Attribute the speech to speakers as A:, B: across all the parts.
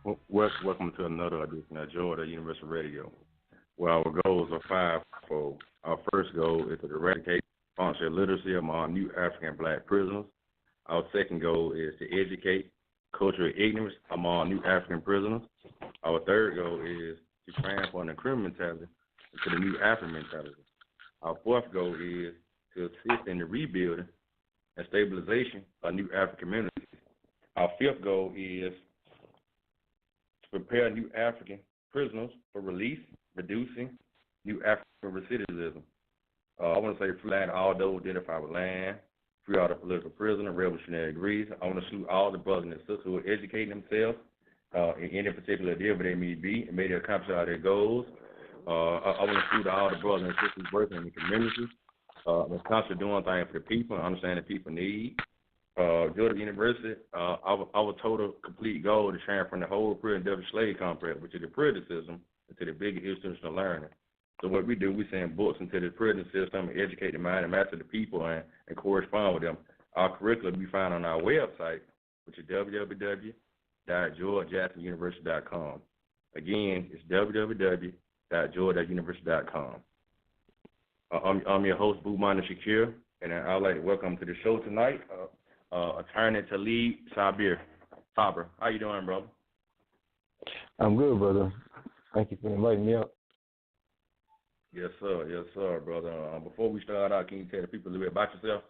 A: Welcome to another edition of Georgia University Radio, where our goals are fivefold. Our first goal is to eradicate functional literacy among new African Black prisoners. Our second goal is to educate cultural ignorance among new African prisoners. Our third goal is to transform the criminal mentality into the new African mentality. Our fourth goal is to assist in the rebuilding and stabilization of new African communities. Our fifth goal is to prepare new African prisoners for release, reducing new African recidivism. I want to say free land all those identified with land, free all the political prisoners, revolutionary degrees. I want to salute all the brothers and sisters who are educating themselves in any particular endeavor they may be and may they accomplish all their goals. I want to salute all the brothers and sisters working in the community, that's constantly doing things for the people and understanding people need. Georgia University, our total complete goal is to transform the whole prison industrial slave complex, which is the prison system, into the bigger institutional learning. So what we do, we send books into the prison system and educate the mind and master the people and correspond with them. Our curriculum we find on our website, which is www.georgejacksonuniversity.com. Again, it's www.georgejacksonuniversity.com. I'm your host, Boumana Shakir, and I'd like to welcome to the show tonight Attorney Taalib Saber. How you doing, brother?
B: I'm good, brother. Thank you for inviting me up.
A: Yes, sir, brother. Before we start out, can you tell the people a little bit about yourself?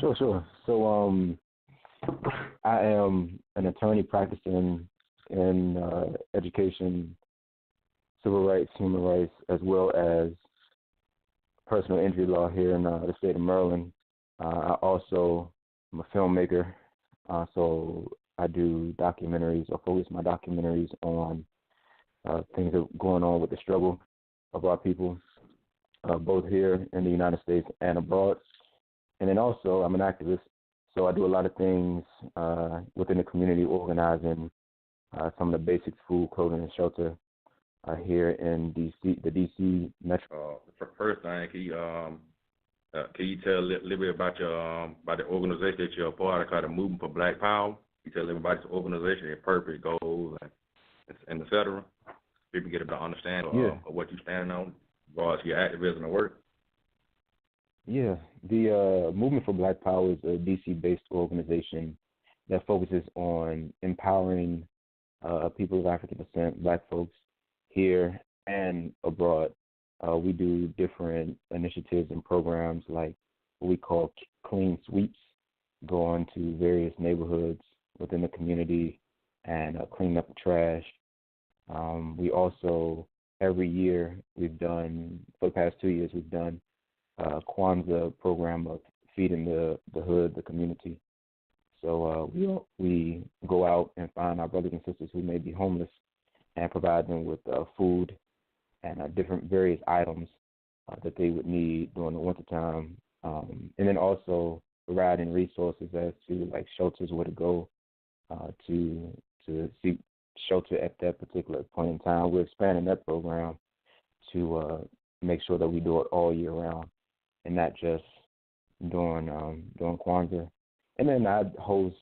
B: Sure. So, I am an attorney practicing in education, civil rights, human rights, as well as personal injury law here in the state of Maryland. I also am a filmmaker, so I do documentaries or focus my documentaries on things that are going on with the struggle of our people, both here in the United States and abroad. And then also I'm an activist, so I do a lot of things within the community, organizing some of the basic food, clothing, and shelter here in DC, the DC metro.
A: First thing, can you tell a little bit about about the organization that you're a part of, called the Movement for Black Power? You tell them about this organization, their purpose, goals, and et cetera. People get a better understanding of what you're standing on, as far as your activism and work.
B: Yeah, the Movement for Black Power is a DC-based organization that focuses on empowering people of African descent, Black folks, here and abroad. We do different initiatives and programs like what we call clean sweeps, go on to various neighborhoods within the community and clean up the trash. We also, every year we've done, for the past 2 years, we've done a Kwanzaa program of feeding the hood, the community. So we go out and find our brothers and sisters who may be homeless and provide them with food and different various items that they would need during the wintertime. And then also providing resources as to like shelters, where to go to seek shelter at that particular point in time. We're expanding that program to make sure that we do it all year round and not just during Kwanzaa. And then I host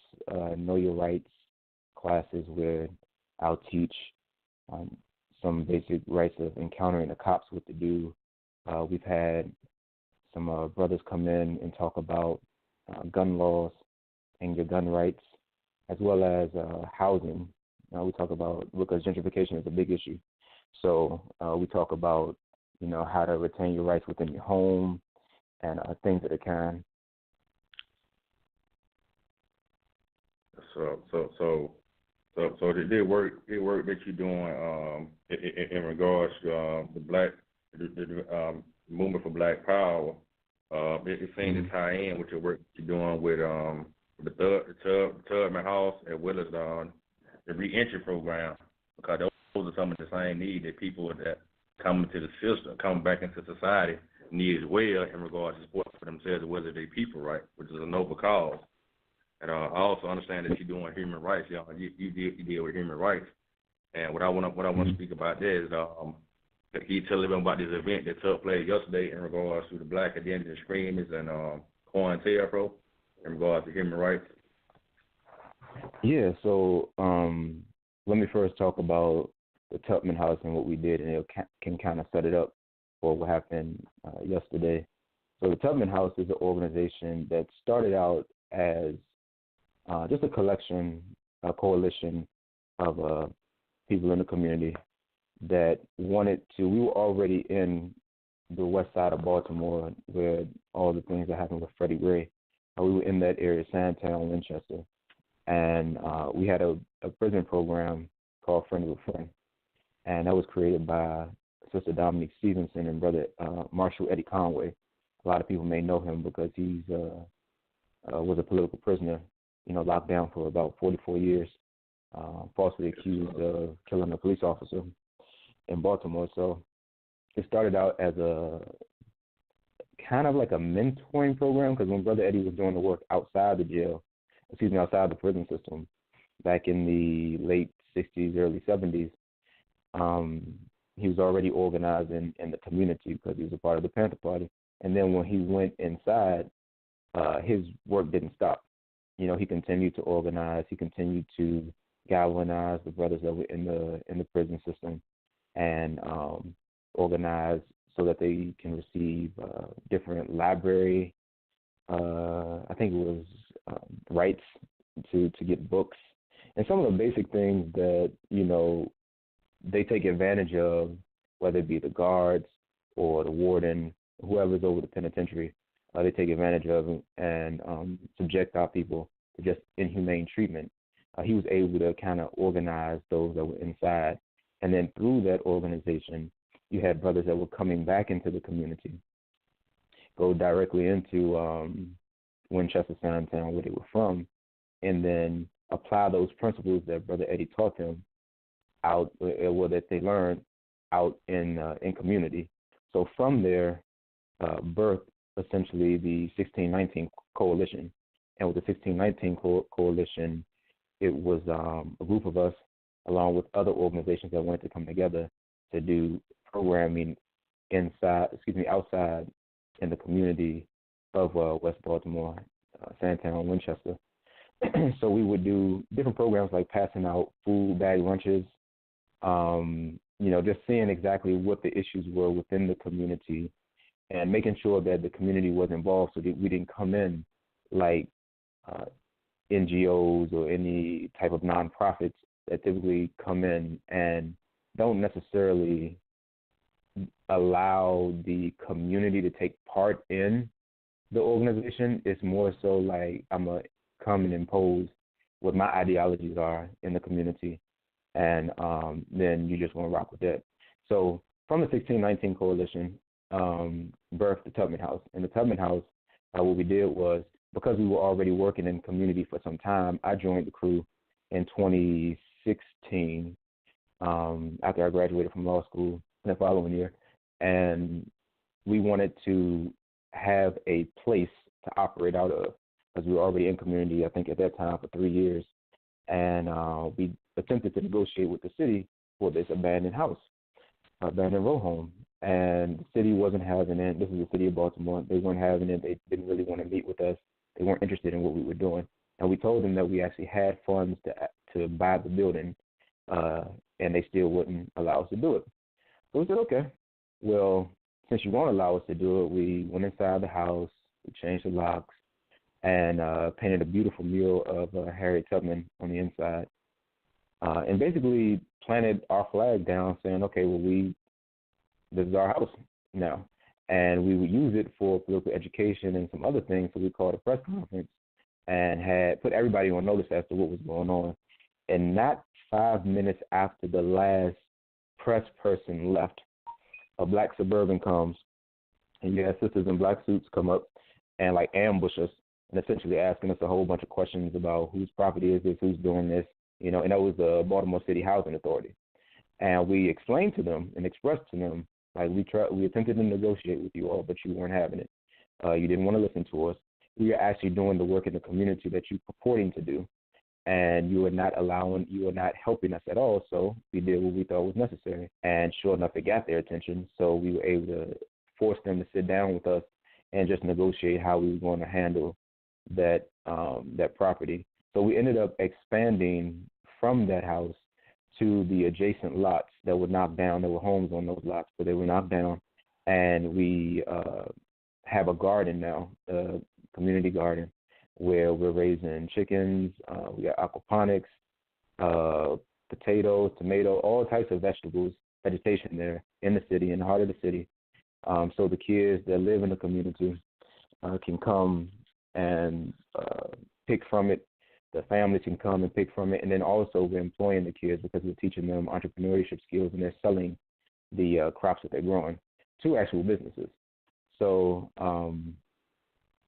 B: Know Your Rights classes where I'll teach some basic rights of encountering the cops, what to do. We've had some brothers come in and talk about gun laws and your gun rights, as well as housing. We talk about, because gentrification is a big issue. So we talk about, how to retain your rights within your home and things of the kind.
A: So the work that you're doing in regards to the Movement for Black Power, it seems to tie in with your work you're doing with the Tubman House, as well as the reentry program, because those are some of the same needs that people that come into the system, come back into society, need as well in regards to support for themselves, whether they people right, which is a noble cause. And I also understand that you're doing human rights. You deal with human rights. And what I want to speak about there is, can you tell them about this event that took place yesterday in regards to the Black Identity Screamers and Cointelpro in regards to human rights?
B: Yeah, so let me first talk about the Tubman House and what we did, and it can kind of set it up for what happened yesterday. So the Tubman House is an organization that started out as just a collection, a coalition of people in the community that wanted to. We were already in the west side of Baltimore, where all the things that happened with Freddie Gray. We were in that area, Sandtown, Winchester, and we had a prison program called Friend of a Friend, and that was created by Sister Dominique Stevenson and Brother Marshall Eddie Conway. A lot of people may know him because he's was a political prisoner, locked down for about 44 years, falsely accused of killing a police officer in Baltimore. So it started out as a kind of like a mentoring program, because when Brother Eddie was doing the work outside the jail, outside the prison system, back in the late 60s, early 70s, he was already organizing in the community because he was a part of the Panther Party. And then when he went inside, his work didn't stop. He continued to organize. He continued to galvanize the brothers that were in the prison system and organize so that they can receive different library, I think it was rights to get books, and some of the basic things that, they take advantage of, whether it be the guards or the warden, whoever's over the penitentiary, they take advantage of and subject our people to just inhumane treatment. He was able to kind of organize those that were inside. And then through that organization, you had brothers that were coming back into the community, go directly into Winchester, Sandtown, where they were from, and then apply those principles that Brother Eddie taught them out, or that they learned out in community. So from there, birthed essentially the 1619 Coalition. And with the 1619 Coalition, it was a group of us, along with other organizations that wanted to come together to do programming outside in the community of West Baltimore, Sandtown, Winchester. So we would do different programs like passing out food bag lunches, just seeing exactly what the issues were within the community and making sure that the community was involved, so that we didn't come in like NGOs or any type of nonprofits that typically come in and don't necessarily allow the community to take part in the organization. It's more so like, I'm going to come and impose what my ideologies are in the community, and then you just want to rock with that. So from the 1619 Coalition, birthed the Tubman House. And the Tubman House, what we did was, because we were already working in the community for some time, I joined the crew in 2016 after I graduated from law school the following year. And we wanted to have a place to operate out of, because we were already in community, I think at that time, for 3 years. And we attempted to negotiate with the city for this abandoned house, abandoned row home. And the city wasn't having it. This is the city of Baltimore. They weren't having it. They didn't really want to meet with us. They weren't interested in what we were doing. And we told them that we actually had funds to buy the building, and they still wouldn't allow us to do it. So we said, okay, well, since you won't allow us to do it, we went inside the house, we changed the locks, and painted a beautiful mural of Harriet Tubman on the inside, and basically planted our flag down, saying, okay, well, this is our house now. And we would use it for political education and some other things, so we called a press conference and had put everybody on notice as to what was going on. And not 5 minutes after the last press person left, a black Suburban comes, and you have sisters in black suits come up and like ambush us and essentially asking us a whole bunch of questions about whose property is this, who's doing this, and that was the Baltimore City Housing Authority. And we explained to them and expressed to them, like, we attempted to negotiate with you all, but you weren't having it. You didn't want to listen to us. We are actually doing the work in the community that you're purporting to do, and you are not helping us at all. So we did what we thought was necessary, and sure enough, it got their attention. So we were able to force them to sit down with us and just negotiate how we were going to handle that property. So we ended up expanding from that house to the adjacent lots that were knocked down. There were homes on those lots, but they were knocked down. And we have a garden now, a community garden, where we're raising chickens. We got aquaponics, potatoes, tomato, all types of vegetables, vegetation there in the city, in the heart of the city. So the kids that live in the community can come and pick from it. The families can come and pick from it. And then also we're employing the kids because we're teaching them entrepreneurship skills, and they're selling the crops that they're growing to actual businesses. So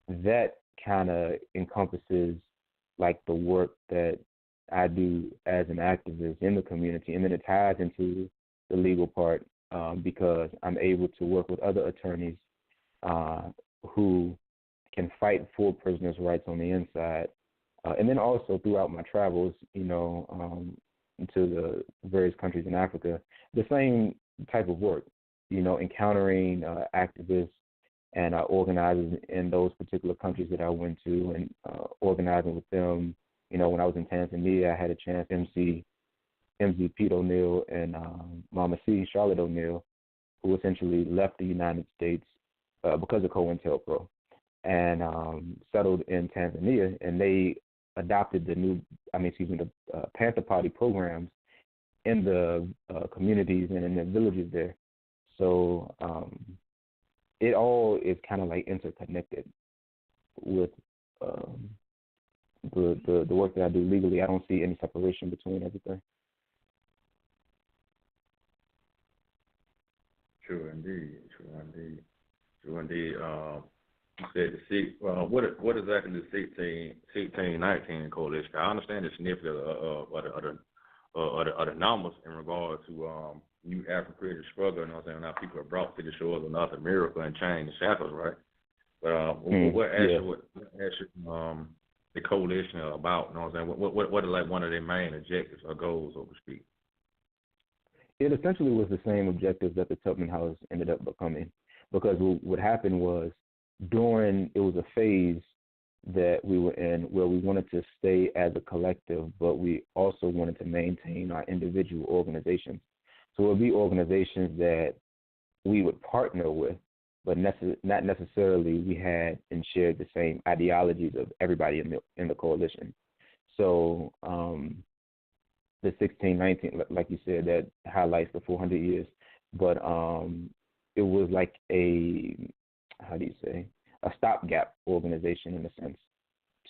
B: that kind of encompasses like the work that I do as an activist in the community, and then it ties into the legal part because I'm able to work with other attorneys who can fight for prisoners' rights on the inside. And then also throughout my travels, to the various countries in Africa, the same type of work, encountering activists and organizers in those particular countries that I went to, and organizing with them. When I was in Tanzania, I had a chance to MC Pete O'Neill and Mama C, Charlotte O'Neill, who essentially left the United States because of Cointelpro and settled in Tanzania, and they adopted the Panther Party programs in the communities and in the villages there. So it all is kind of like interconnected with the work that I do legally. I don't see any separation between everything.
A: True indeed. Said what exactly the 1619 coalition? I understand the significance of the numbers in regard to new African creative struggle, and how people are brought to the shores of North America and chained the shackles, right? But what actually the coalition about? What is like one of their main objectives or goals, so to speak?
B: It essentially was the same objectives that the Tubman House ended up becoming, because what happened was it was a phase that we were in where we wanted to stay as a collective, but we also wanted to maintain our individual organizations. So it would be organizations that we would partner with, but not necessarily we had and shared the same ideologies of everybody in the coalition. So the 1619, like you said, that highlights the 400 years, but it was like a stopgap organization in a sense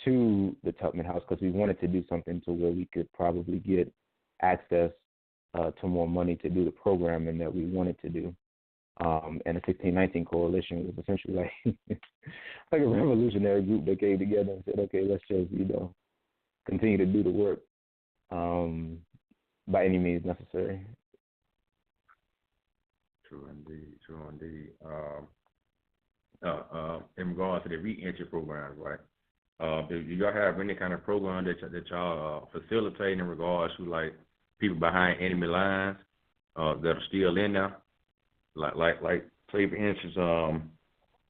B: to the Tubman House, because we wanted to do something to where we could probably get access to more money to do the programming that we wanted to do. And the 1619 coalition was essentially like like a revolutionary group that came together and said, okay, let's just continue to do the work by any means necessary.
A: True indeed. In regards to the re-entry programs, right? Do y'all have any kind of program that y'all facilitate in regards to like people behind enemy lines that are still in there? Like say for instance,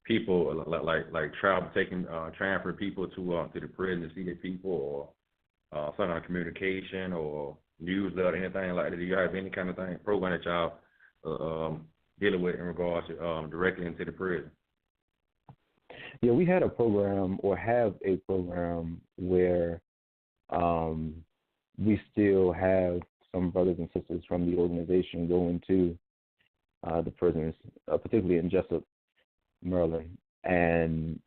A: people like transfer people to the prison to see the people, or some kind of communication or newsletter, anything like that. Do you have any kind of program that y'all dealing with in regards to directly into the prison?
B: Yeah, we had a program, or have a program, where we still have some brothers and sisters from the organization go into the prisons, particularly in Jessup, Maryland, and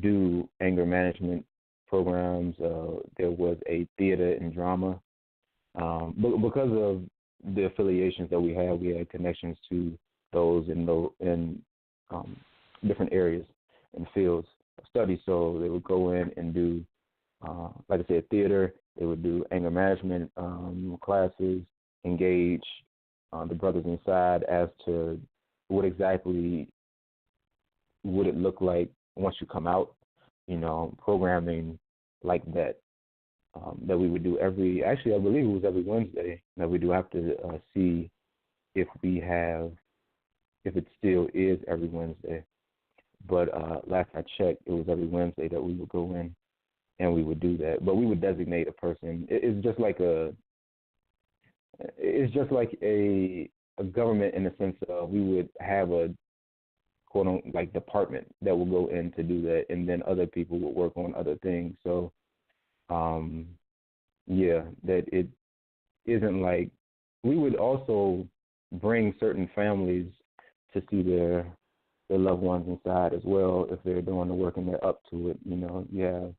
B: do anger management programs. There was a theater and drama. But because of the affiliations that we had connections to those in different areas and fields of study. So they would go in and do, like I said, theater. They would do anger management classes, engage the brothers inside as to what exactly would it look like once you come out, programming like that. That we would do I believe it was every Wednesday, that we do have to see if it still is every Wednesday. But last I checked, it was every Wednesday that we would go in and we would do that. But we would designate a person. It's just like a government in the sense of we would have a quote unquote like department that will go in to do that, and then other people would work on other things. So, that it isn't like we would also bring certain families to see their loved ones inside as well if they're doing the work and they're up to it. You have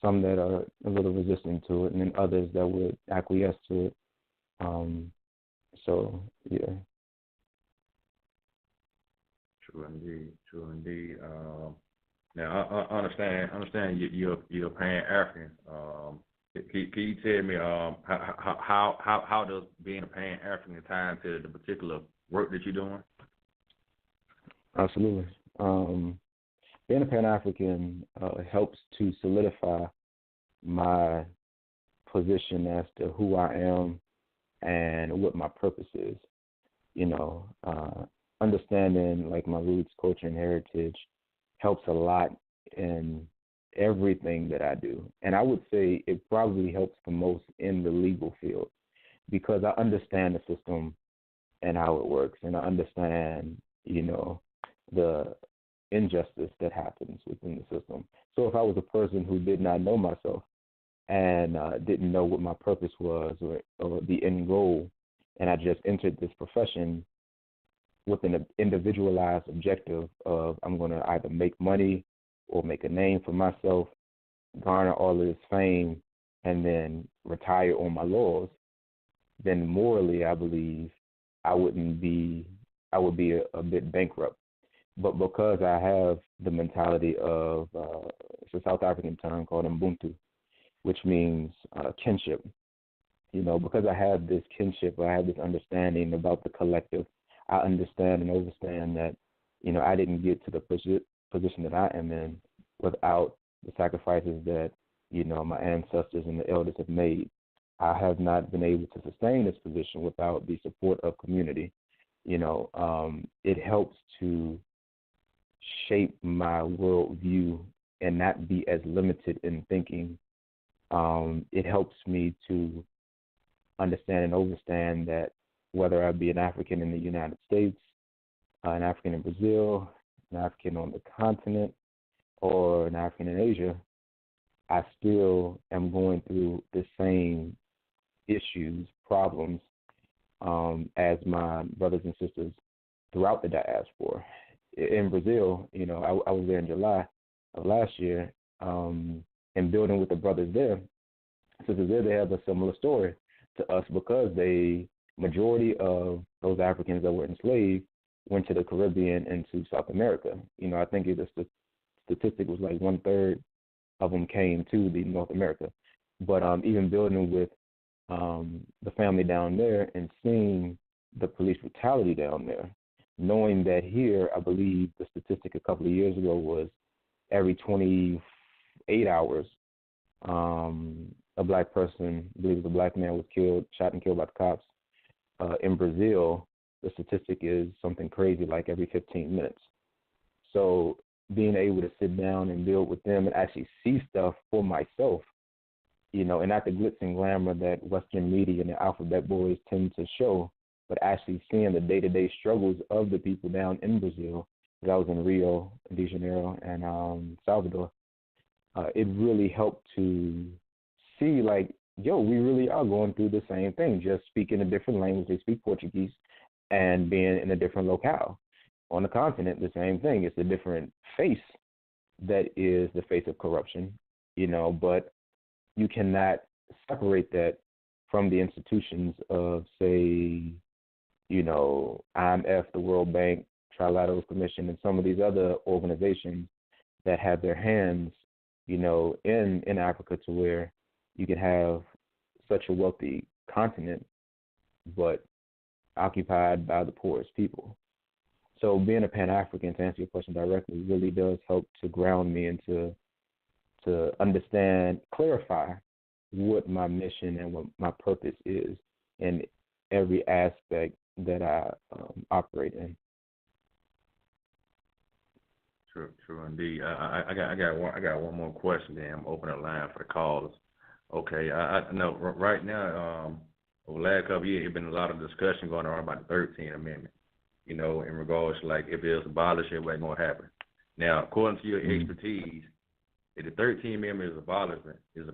B: some that are a little resistant to it, and then others that would acquiesce to it. So yeah.
A: True indeed. Now I understand you're Pan African. Can you tell me how does being a Pan African tie into the particular work that you're doing?
B: Absolutely. Being a Pan African helps to solidify my position as to who I am and what my purpose is. Understanding like my roots, culture, and heritage helps a lot in everything that I do. And I would say it probably helps the most in the legal field because I understand the system and how it works, and I understand, the injustice that happens within the system. So if I was a person who did not know myself and didn't know what my purpose was or the end goal, and I just entered this profession with an individualized objective of I'm going to either make money or make a name for myself, garner all of this fame, and then retire on my laurels, then morally I believe I would be a bit bankrupt. But because I have the mentality of, it's a South African term called Ubuntu, which means kinship. Because I have this kinship, I have this understanding about the collective, I understand and understand that, I didn't get to the position that I am in without the sacrifices that, my ancestors and the elders have made. I have not been able to sustain this position without the support of community. It helps to shape my worldview and not be as limited in thinking. It helps me to understand and understand that whether I be an African in the United States, an African in Brazil, an African on the continent, or an African in Asia, I still am going through the same issues, problems, as my brothers and sisters throughout the diaspora. In Brazil, I was there in July of last year, and building with the brothers there. Sisters there, they have a similar story to us because majority of those Africans that were enslaved went to the Caribbean and to South America. I think the statistic was like 1/3 of them came to the North America. But even building with the family down there and seeing the police brutality down there, knowing that here, I believe the statistic a couple of years ago was every 28 hours, a black person, I believe it was a black man, was shot and killed by the cops. In Brazil, the statistic is something crazy, like every 15 minutes. So being able to sit down and build with them and actually see stuff for myself, and not the glitz and glamour that Western media and the alphabet boys tend to show, but actually seeing the day-to-day struggles of the people down in Brazil. Because I was in Rio de Janeiro and Salvador. It really helped to see, like, we really are going through the same thing, just speaking a different language. They speak Portuguese and being in a different locale. On the continent, the same thing. It's a different face that is the face of corruption, but you cannot separate that from the institutions of, say, IMF, the World Bank, Trilateral Commission, and some of these other organizations that have their hands, in Africa, to where you can have such a wealthy continent, but occupied by the poorest people. So being a Pan-African, to answer your question directly, really does help to ground me and to understand, clarify what my mission and what my purpose is in every aspect that I operate in.
A: True indeed. I got one more question. Then I'm opening the line for the callers. Okay, I know right now, over the last couple of years, there's been a lot of discussion going on about the 13th Amendment. You know, in regards to like if it's abolished, what's going to happen. Now, according to your expertise, if the 13th Amendment is abolished, you know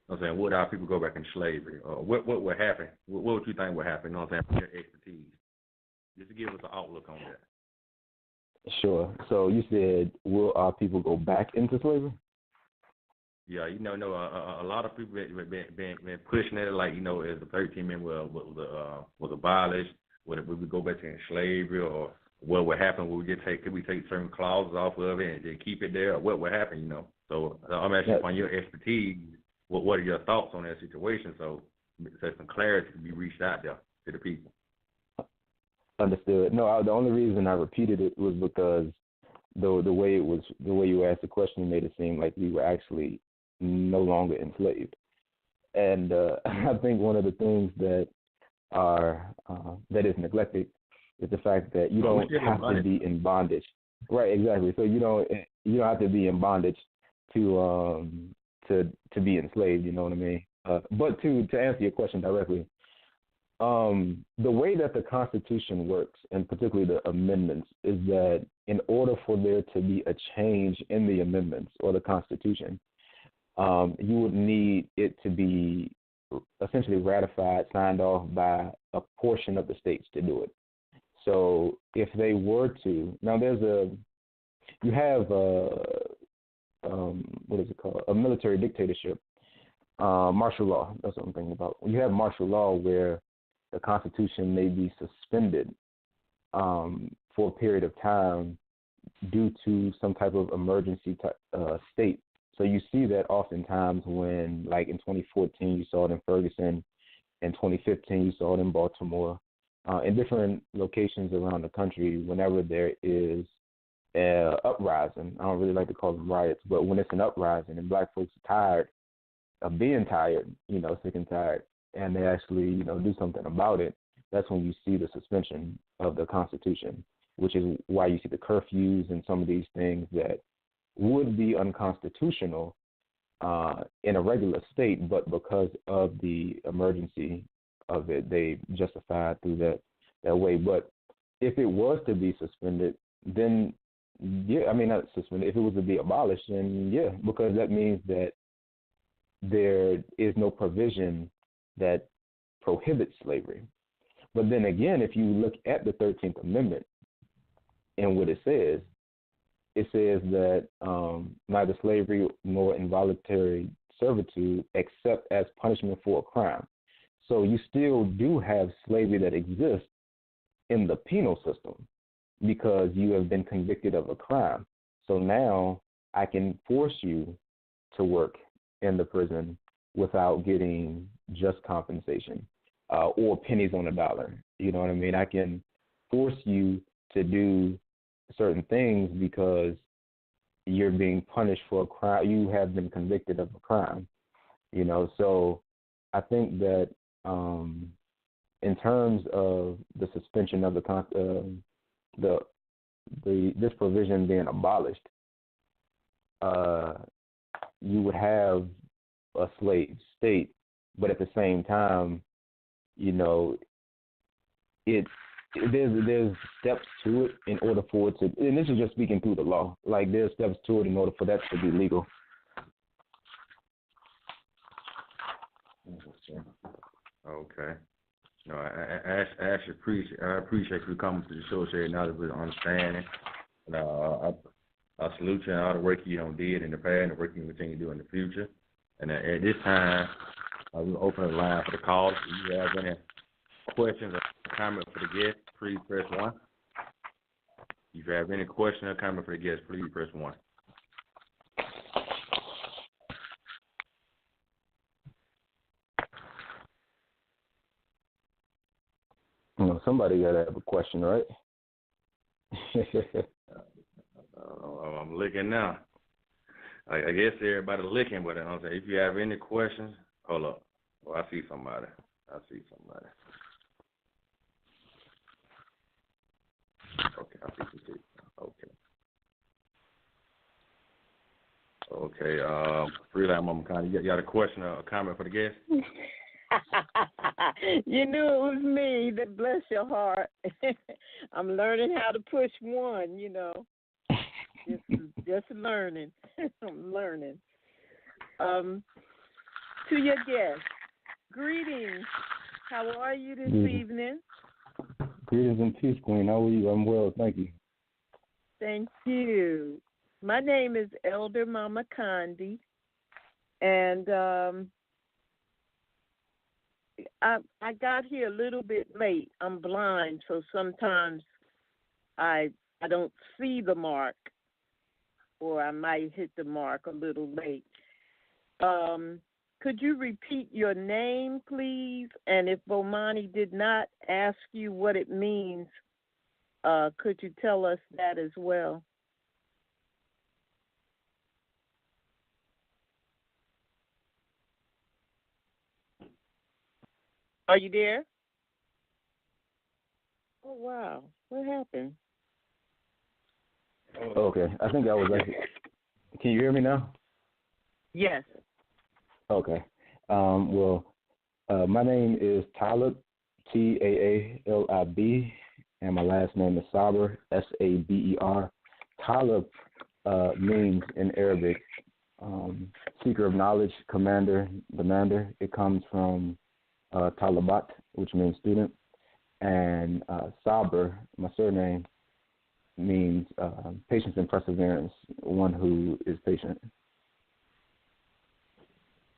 A: what I'm saying, would our people go back into slavery? What would happen? What would you think would happen? You know what I'm saying, from your expertise, just to give us an outlook on that.
B: Sure. So you said, will our people go back into slavery?
A: Yeah, you know, a lot of people been pushing it, like, you know, as the 13th Amendment was abolished, would we go back to slavery, or what would happen? Could we take certain clauses off of it and just keep it there, or what would happen? You know, so I'm asking upon your expertise. What are your thoughts on that situation? So some clarity can be reached out there to the people.
B: Understood. No, the only reason I repeated it was because the way you asked the question made it seem like we were actually no longer enslaved. And I think one of the things that is neglected is the fact that you don't have to be in bondage. Right, exactly. So you don't have to be in bondage to be enslaved. You know what I mean? But to answer your question directly, the way that the Constitution works, and particularly the amendments, is that in order for there to be a change in the amendments or the Constitution, you would need it to be essentially ratified, signed off by a portion of the states to do it. So if they were to, now you have what is it called? A military dictatorship, martial law. That's what I'm thinking about. You have martial law where the Constitution may be suspended for a period of time due to some type of emergency state. So you see that oftentimes when, like in 2014, you saw it in Ferguson. In 2015, you saw it in Baltimore. In different locations around the country, whenever there is an uprising, I don't really like to call them riots, but when it's an uprising and black folks are tired of being tired, you know, sick and tired, and they actually, you know, do something about it, that's when you see the suspension of the Constitution, which is why you see the curfews and some of these things that would be unconstitutional in a regular state, but because of the emergency of it, they justify it through that way. But if it was to be suspended, then, yeah, I mean, not suspended, if it was to be abolished, then, yeah, because that means that there is no provision that prohibits slavery. But then again, if you look at the 13th Amendment and what it says that neither slavery nor involuntary servitude except as punishment for a crime. So you still do have slavery that exists in the penal system because you have been convicted of a crime. So now I can force you to work in the prison without getting just compensation or pennies on a dollar. You know what I mean? I can force you to do certain things because you're being punished for a crime. You have been convicted of a crime. You know, so I think that in terms of the suspension of this provision being abolished, you would have a slave state, but at the same time, you know, there's steps to it in order for it to, and this is just speaking through the law, like there's steps to it in order for that to be legal.
A: Okay. No, I actually appreciate you coming to the show, sharing knowledge with understanding. And I salute you on all the work you did in the past and the work you continue to do in the future. And at this time, we'll open the line for the calls. If you have any questions or comments for the guests, please press 1. If you have any question or comment for the guests, please press 1.
B: Well, somebody got to have a question, right?
A: I'm looking now. I guess everybody looking, but if you have any questions, hold up. Oh, I see somebody. Okay, I see some people. Okay. Okay. Freelance Mama Connie, you got a question or a comment for the guest?
C: You knew it was me. That bless your heart. I'm learning how to push one. Just learning. I'm learning. To your guest, greetings. How are you this evening?
B: Greetings and peace, Queen. How are you? I'm well, thank you.
C: Thank you. My name is Elder Mama Condi, and I got here a little bit late. I'm blind, so sometimes I don't see the mark, or I might hit the mark a little late. Could you repeat your name, please? And if Bomani did not ask you what it means, could you tell us that as well? Are you there? Oh, wow. What happened?
B: Okay, I think I was like, can you hear me now?
C: Yes.
B: Okay. My name is Taalib, Taalib, and my last name is Saber, Saber. Taalib means in Arabic seeker of knowledge, commander, demander. It comes from Talibat, which means student, and Saber, my surname, means patience and perseverance, one who is patient.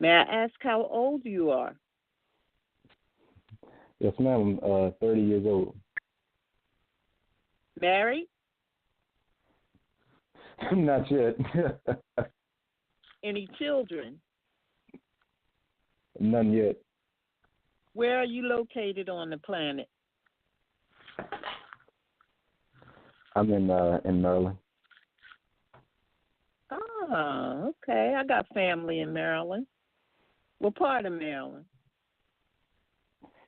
C: May I ask how old you are?
B: Yes, ma'am. 30 years old.
C: Married?
B: Not yet.
C: Any children?
B: None yet.
C: Where are you located on the planet?
B: I'm in Maryland.
C: Ah, okay. I got family in Maryland. What part of Maryland?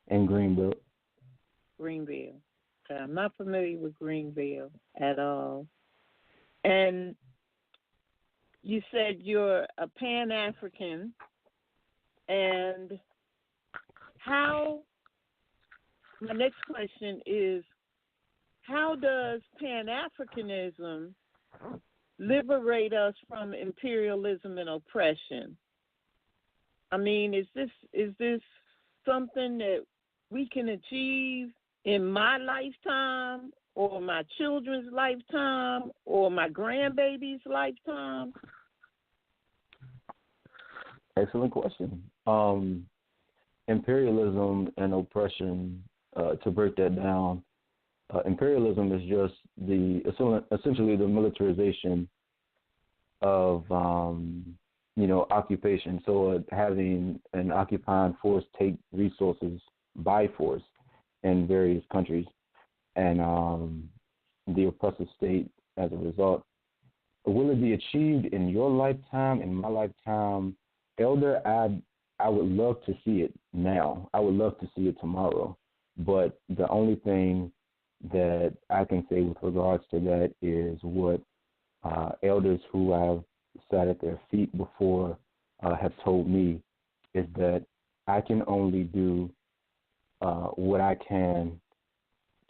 B: In Greenville.
C: Greenville. Okay, I'm not familiar with Greenville at all. And you said you're a Pan-African, and my next question is, how does Pan-Africanism liberate us from imperialism and oppression? I mean, is this something that we can achieve in my lifetime, or my children's lifetime, or my grandbaby's lifetime?
B: Excellent question. Imperialism and oppression, to break that down, imperialism is just essentially the militarization of occupation. So having an occupying force take resources by force in various countries, and the oppressive state as a result. Will it be achieved in your lifetime, in my lifetime? Elder, I would love to see it now. I would love to see it tomorrow. But the only thing that I can say with regards to that is what elders who have sat at their feet before have told me, is that I can only do what I can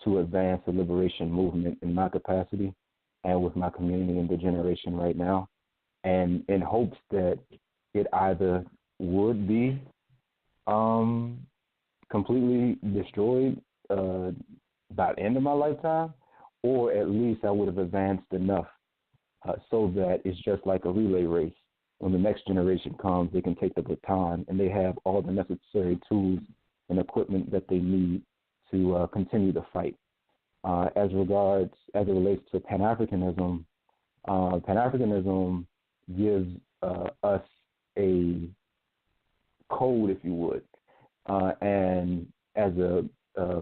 B: to advance the liberation movement in my capacity and with my community and the generation right now, and in hopes that it either would be completely destroyed by the end of my lifetime, or at least I would have advanced enough so that it's just like a relay race. When the next generation comes, they can take the baton and they have all the necessary tools and equipment that they need to continue the fight. As it relates to Pan-Africanism, Pan-Africanism gives us a code, if you would, and as a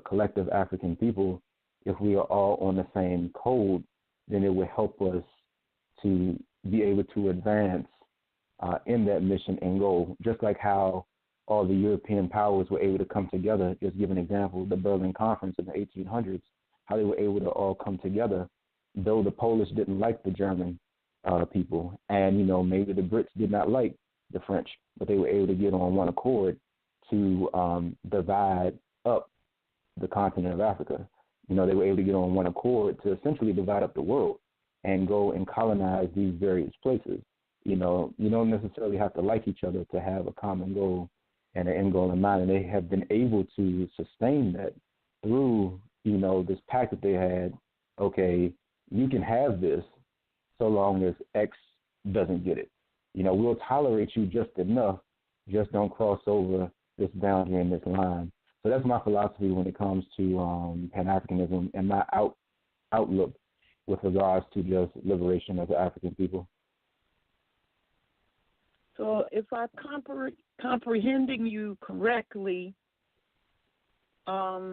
B: collective African people, if we are all on the same code, then it will help us to be able to advance in that mission and goal, just like how all the European powers were able to come together. Just give an example, the Berlin Conference in the 1800s, how they were able to all come together, though the Polish didn't like the German people. And, maybe the Brits did not like the French, but they were able to get on one accord to divide up the continent of Africa. They were able to get on one accord to essentially divide up the world and go and colonize these various places. You don't necessarily have to like each other to have a common goal and an end goal in mind. And they have been able to sustain that through, this pact that they had. Okay, you can have this so long as X doesn't get it. We'll tolerate you just enough, just don't cross over this boundary and this line. So that's my philosophy when it comes to Pan-Africanism and my outlook with regards to just liberation of the African people.
C: So if I'm comprehending you correctly, our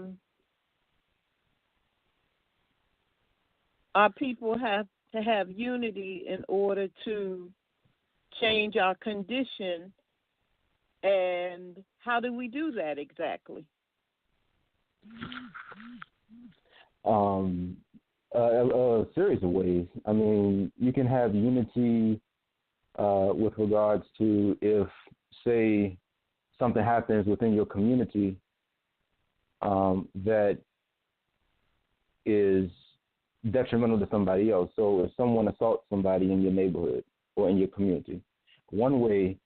C: people have to have unity in order to change our condition. And how do we do that exactly?
B: A series of ways. I mean, you can have unity with regards to if, say, something happens within your community that is detrimental to somebody else. So if someone assaults somebody in your neighborhood or in your community, one way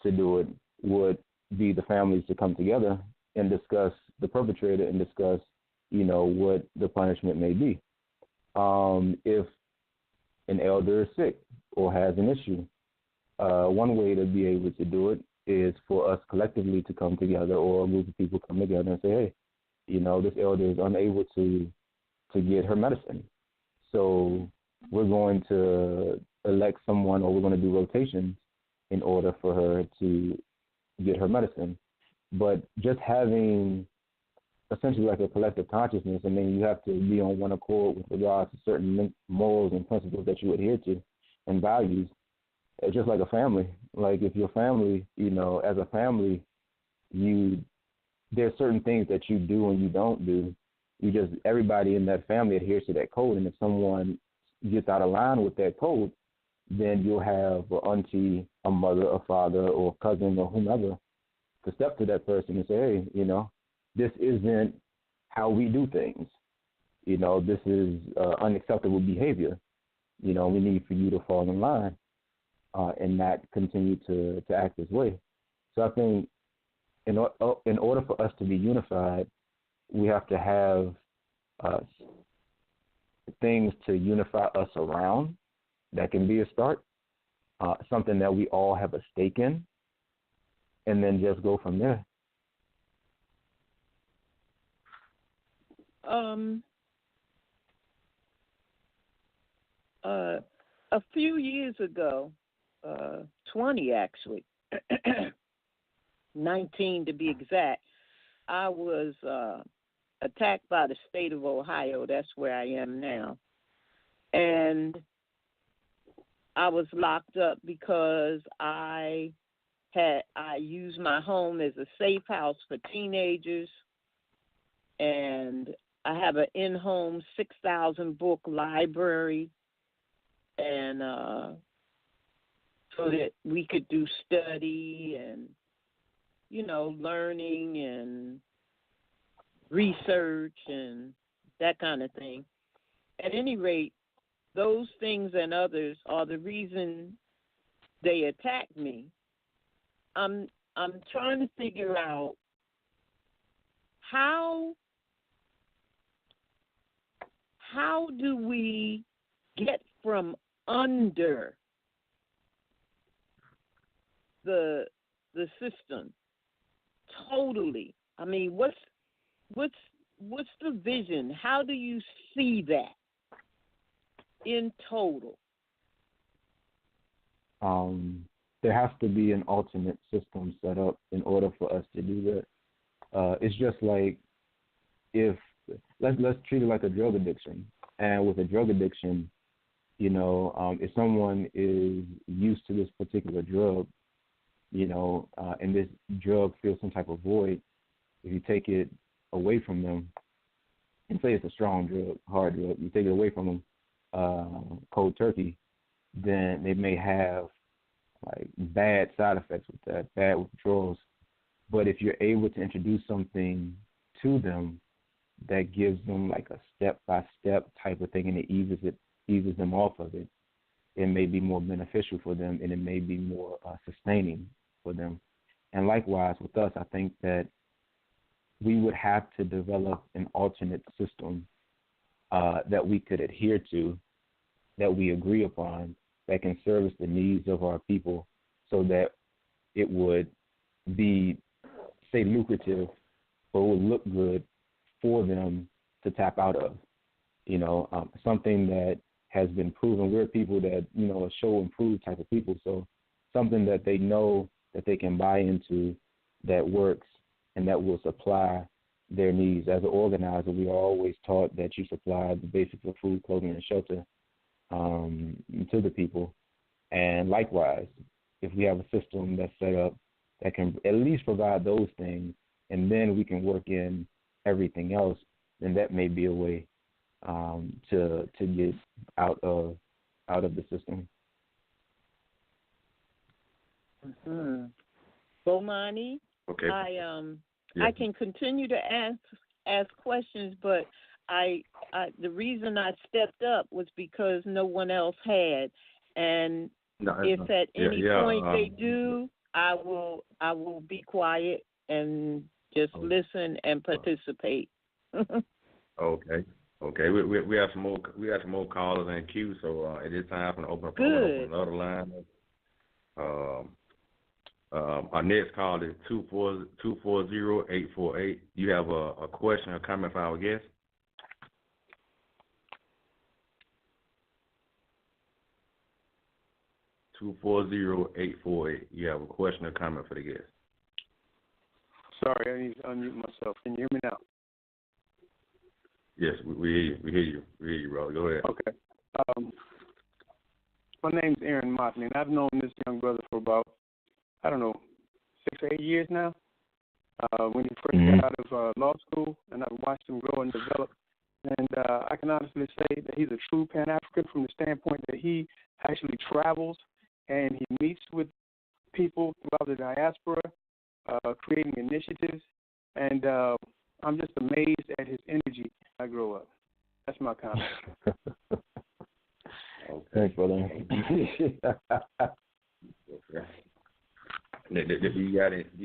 B: to do it would be the families to come together and discuss the perpetrator and discuss, what the punishment may be. If an elder is sick or has an issue, one way to be able to do it is for us collectively to come together, or a group of people come together and say, hey, this elder is unable to get her medicine. So we're going to elect someone, or we're going to do rotations in order for her to get her medicine. But just having essentially like a collective consciousness, I mean, you have to be on one accord with regards to certain morals and principles that you adhere to and values. It's just like a family. Like if your family, as a family, there's certain things that you do and you don't do. Everybody in that family adheres to that code, and if someone gets out of line with that code, then you'll have an auntie, a mother, a father, or a cousin, or whomever to step to that person and say, hey, this isn't how we do things. This is unacceptable behavior. We need for you to fall in line and not continue to act this way. So I think in order for us to be unified, we have to have things to unify us around. That can be a start, something that we all have a stake in, and then just go from there.
C: A few years ago, 20 actually, 19 to be exact, I was attacked by the state of Ohio. That's where I am now. And I was locked up because I used my home as a safe house for teenagers, and I have an in-home 6,000 book library, and so that we could do study and, learning and research and that kind of thing. At any rate, those things and others are the reason they attacked me. I'm trying to figure out how do we get from under the system totally. I mean, what's the vision? How do you see that in total?
B: There has to be an alternate system set up in order for us to do that. It's just like if let's treat it like a drug addiction. And with a drug addiction, if someone is used to this particular drug, and this drug feels some type of void, if you take it away from them, and say it's a strong drug, hard drug, you take it away from them cold turkey, then they may have like bad side effects with that, bad withdrawals. But if you're able to introduce something to them that gives them like a step-by-step type of thing and it eases them off of it, it may be more beneficial for them and it may be more sustaining for them. And likewise with us, I think that we would have to develop an alternate system that we could adhere to, that we agree upon, that can service the needs of our people so that it would be, say, lucrative, but it would look good for them to tap out of. Something that has been proven. We're people that, show and prove type of people. So something that they know that they can buy into, that works, and that will supply their needs. As an organizer, we are always taught that you supply the basics of food, clothing, and shelter to the people. And likewise, if we have a system that's set up that can at least provide those things, and then we can work in everything else, then that may be a way to get out of the system.
C: Mm-hmm. Bomani,
A: Okay.
C: I can continue to ask questions, but the reason I stepped up was because no one else had, and if at any point they do, I will be quiet and just listen and participate.
A: Okay. We have some more callers in queue, so it is time for to open up another line. Our next call is 240-848. You have a question or comment for our guest? (240-848). You have a question or comment for the guest?
D: Sorry, I need to unmute myself. Can you hear me now?
A: Yes, we hear you. We hear you, brother. Go ahead.
D: Okay. My name's Aaron Motley, and I've known this young brother for about, 6 or 8 years now. When he first got out of law school, and I've watched him grow and develop. And I can honestly say that he's a true Pan-African from the standpoint that he actually travels and he meets with people throughout the diaspora, creating initiatives. And I'm just amazed at his energy as I grow up. That's my comment.
A: Okay.
B: Thanks, brother.
A: Okay. You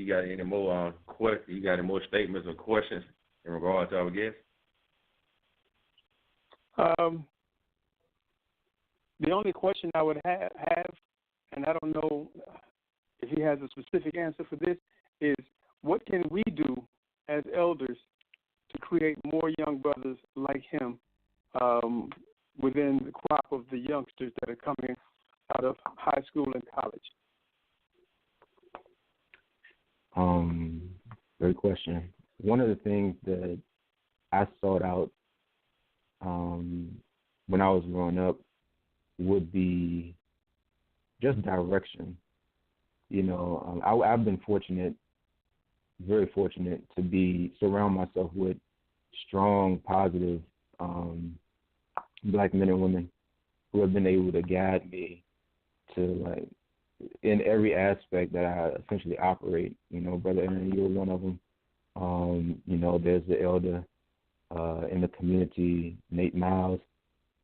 A: got any more questions? You got any more statements or questions in regards to our guest?
D: The only question I would have, and I don't know if he has a specific answer for this, is what can we do as elders to create more young brothers like him within the crop of the youngsters that are coming out of high school and college?
B: Great question. One of the things that I sought out when I was growing up would be just direction. I've been fortunate, very fortunate, to surround myself with strong, positive black men and women who have been able to guide me to in every aspect that I essentially operate. Brother Aaron, you're one of them. There's the elder in the community, Nate Miles.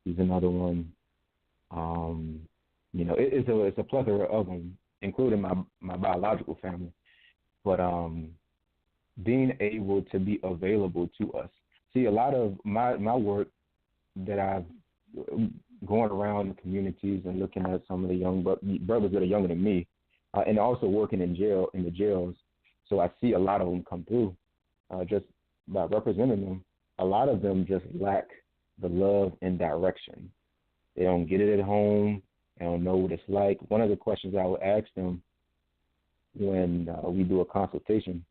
B: He's another one. It's a plethora of them, including my biological family. But being able to be available to us. See, a lot of my work that I've going around the communities and looking at some of the young brothers that are younger than me, and also working in the jails. So I see a lot of them come through. Just by representing them, a lot of them just lack the love and direction. They don't get it at home. They don't know what it's like. One of the questions I would ask them when we do a consultation,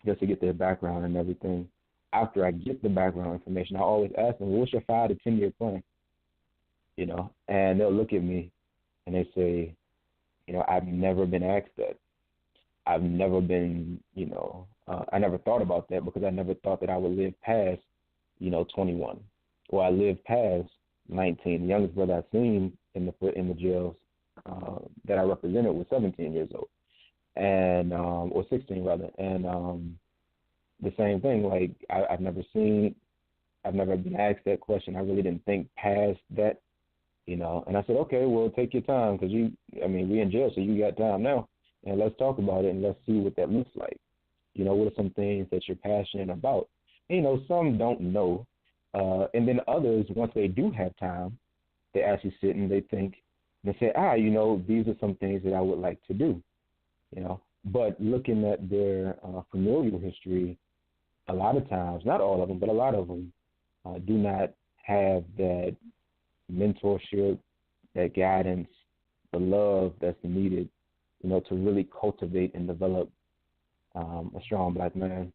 B: just to get their background and everything, after I get the background information, I always ask them, what's your 5 to 10 year plan? And they'll look at me and they say, I've never been asked that. I've never been, I never thought about that because I never thought that I would live past, 21, or I lived past, 19. The youngest brother I've seen in the jails that I represented was 17 years old, and or 16 rather. And the same thing. Like I've never been asked that question. I really didn't think past that, And I said, okay, well, take your time because we in jail, so you got time now, and let's talk about it and let's see what that looks like. What are some things that you're passionate about? Some don't know. And then others, once they do have time, they actually sit and they think, and they say, these are some things that I would like to do, But looking at their familial history, a lot of times, not all of them, but a lot of them do not have that mentorship, that guidance, the love that's needed, to really cultivate and develop a strong black man.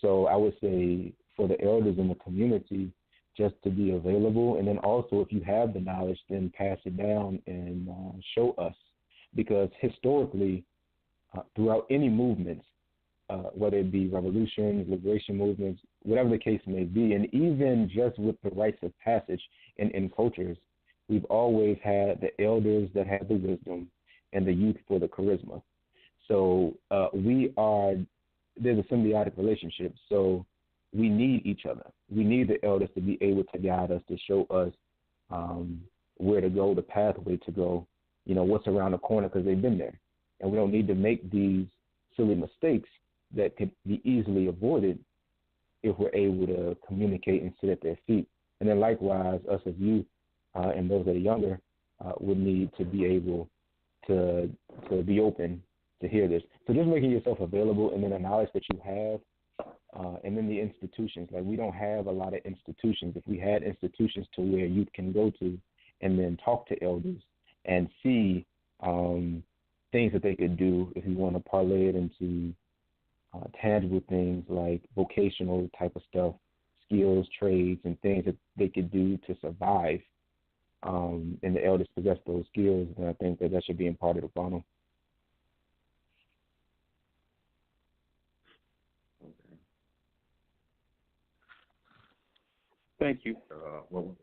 B: So I would say for the elders in the community, just to be available, and then also if you have the knowledge, then pass it down and show us, because historically, throughout any movements, whether it be revolutions, liberation movements, whatever the case may be, and even just with the rites of passage in cultures, we've always had the elders that had the wisdom and the youth for the charisma. So there's a symbiotic relationship. So we need each other. We need the elders to be able to guide us, to show us where to go, the pathway to go, what's around the corner, because they've been there. And we don't need to make these silly mistakes that could be easily avoided if we're able to communicate and sit at their feet. And then likewise, us as youth and those that are younger would need to be able to be open to hear this. So just making yourself available, and then the knowledge that you have, and then the institutions. Like, we don't have a lot of institutions. If we had institutions to where youth can go to and then talk to elders and see things that they could do, if you want to parlay it into tangible things like vocational type of stuff, skills, trades, and things that they could do to survive, and the elders possess those skills, then I think that should be imparted upon them.
D: Thank you.
A: Well,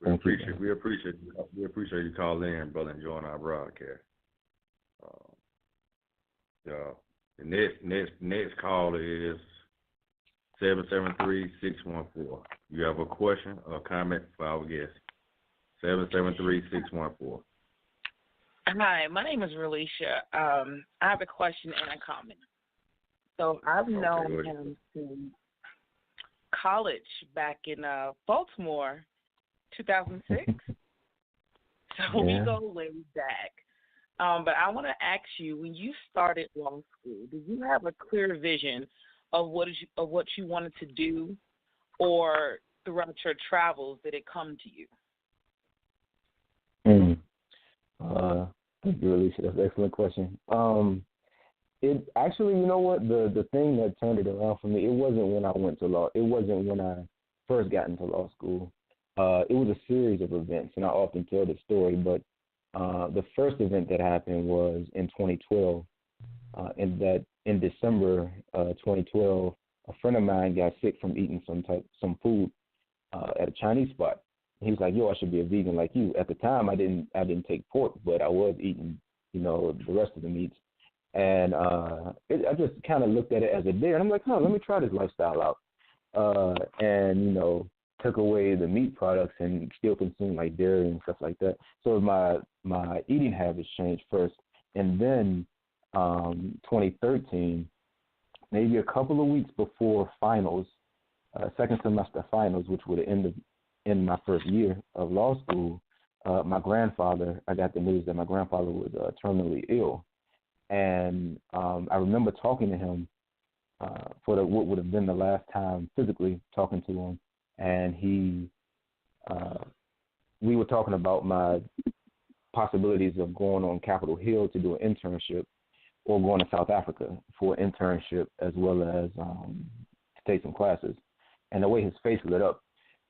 A: we appreciate you calling in, brother, and joining our broadcast. The next caller is 773-614. You have a question or comment for our guest? 773-614.
E: Hi, my name is Relisha. I have a question and a comment. So I've known him since college back in Baltimore, 2006. So we go way back. But I want to ask you, when you started law school, did you have a clear vision of what you wanted to do, or throughout your travels did it come to you?
B: Thank you, Alicia. That's an excellent question. It actually, you know what, the thing that turned it around for me, it wasn't when I went to law. It wasn't when I first got into law school. It was a series of events, and I often tell this story, but the first event that happened was in 2012. In December 2012, a friend of mine got sick from eating some food at a Chinese spot. He was like, "Yo, I should be a vegan like you." At the time, I didn't take pork, but I was eating, the rest of the meats. And I just kind of looked at it as a dare, and I'm like, let me try this lifestyle out. And took away the meat products and still consume like dairy and stuff like that. So my eating habits changed first, and then 2013, maybe a couple of weeks before finals, second semester finals, which would end in my first year of law school, I got the news that my grandfather was terminally ill. And I remember talking to him for what would have been the last time physically talking to him, and we were talking about my possibilities of going on Capitol Hill to do an internship, or going to South Africa for an internship, as well as to take some classes. And the way his face lit up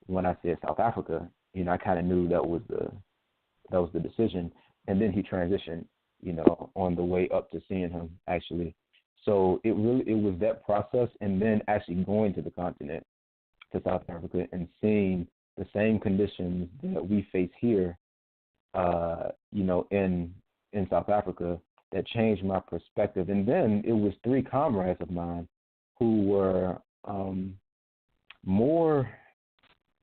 B: when I said South Africa, I kind of knew that was the decision. And then he transitioned, on the way up to seeing him, actually. So it was that process, and then actually going to the continent, to South Africa, and seeing the same conditions that we face here, in South Africa, that changed my perspective. And then it was 3 comrades of mine who were more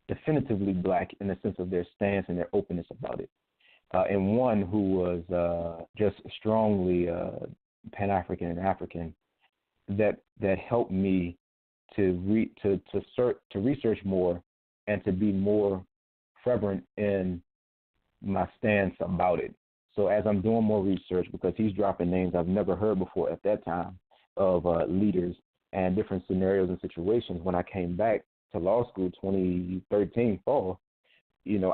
B: definitively black in the sense of their stance and their openness about it. And one who was just strongly Pan-African and African, that helped me to research more and to be more fervent in my stance about it. So as I'm doing more research, because he's dropping names I've never heard before at that time of leaders and different scenarios and situations, when I came back to law school 2013 fall,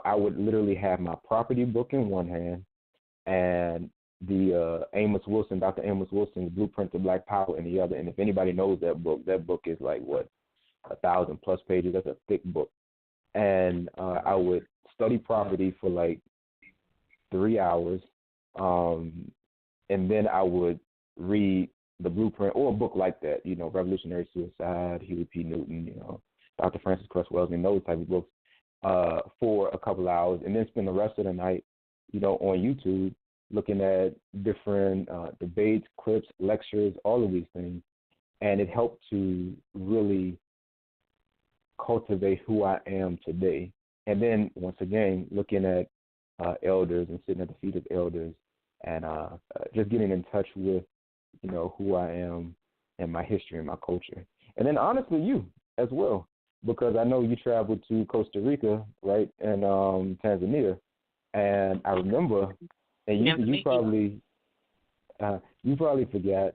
B: I would literally have my property book in one hand and the Dr. Amos Wilson's Blueprint to Black Power in the other. And if anybody knows that book is like, 1,000+ pages. That's a thick book. And I would study property for like 3 hours, and then I would read the Blueprint or a book like that, Revolutionary Suicide, Huey P. Newton, Dr. Francis Cress Wells, and those type of books for a couple hours, and then spend the rest of the night, on YouTube looking at different debates, clips, lectures, all of these things. And it helped to really cultivate who I am today. And then, once again, looking at elders and sitting at the feet of elders and just getting in touch with, who I am and my history and my culture. And then, honestly, you as well, because I know you traveled to Costa Rica, right, and Tanzania. And I remember, and you probably forgot,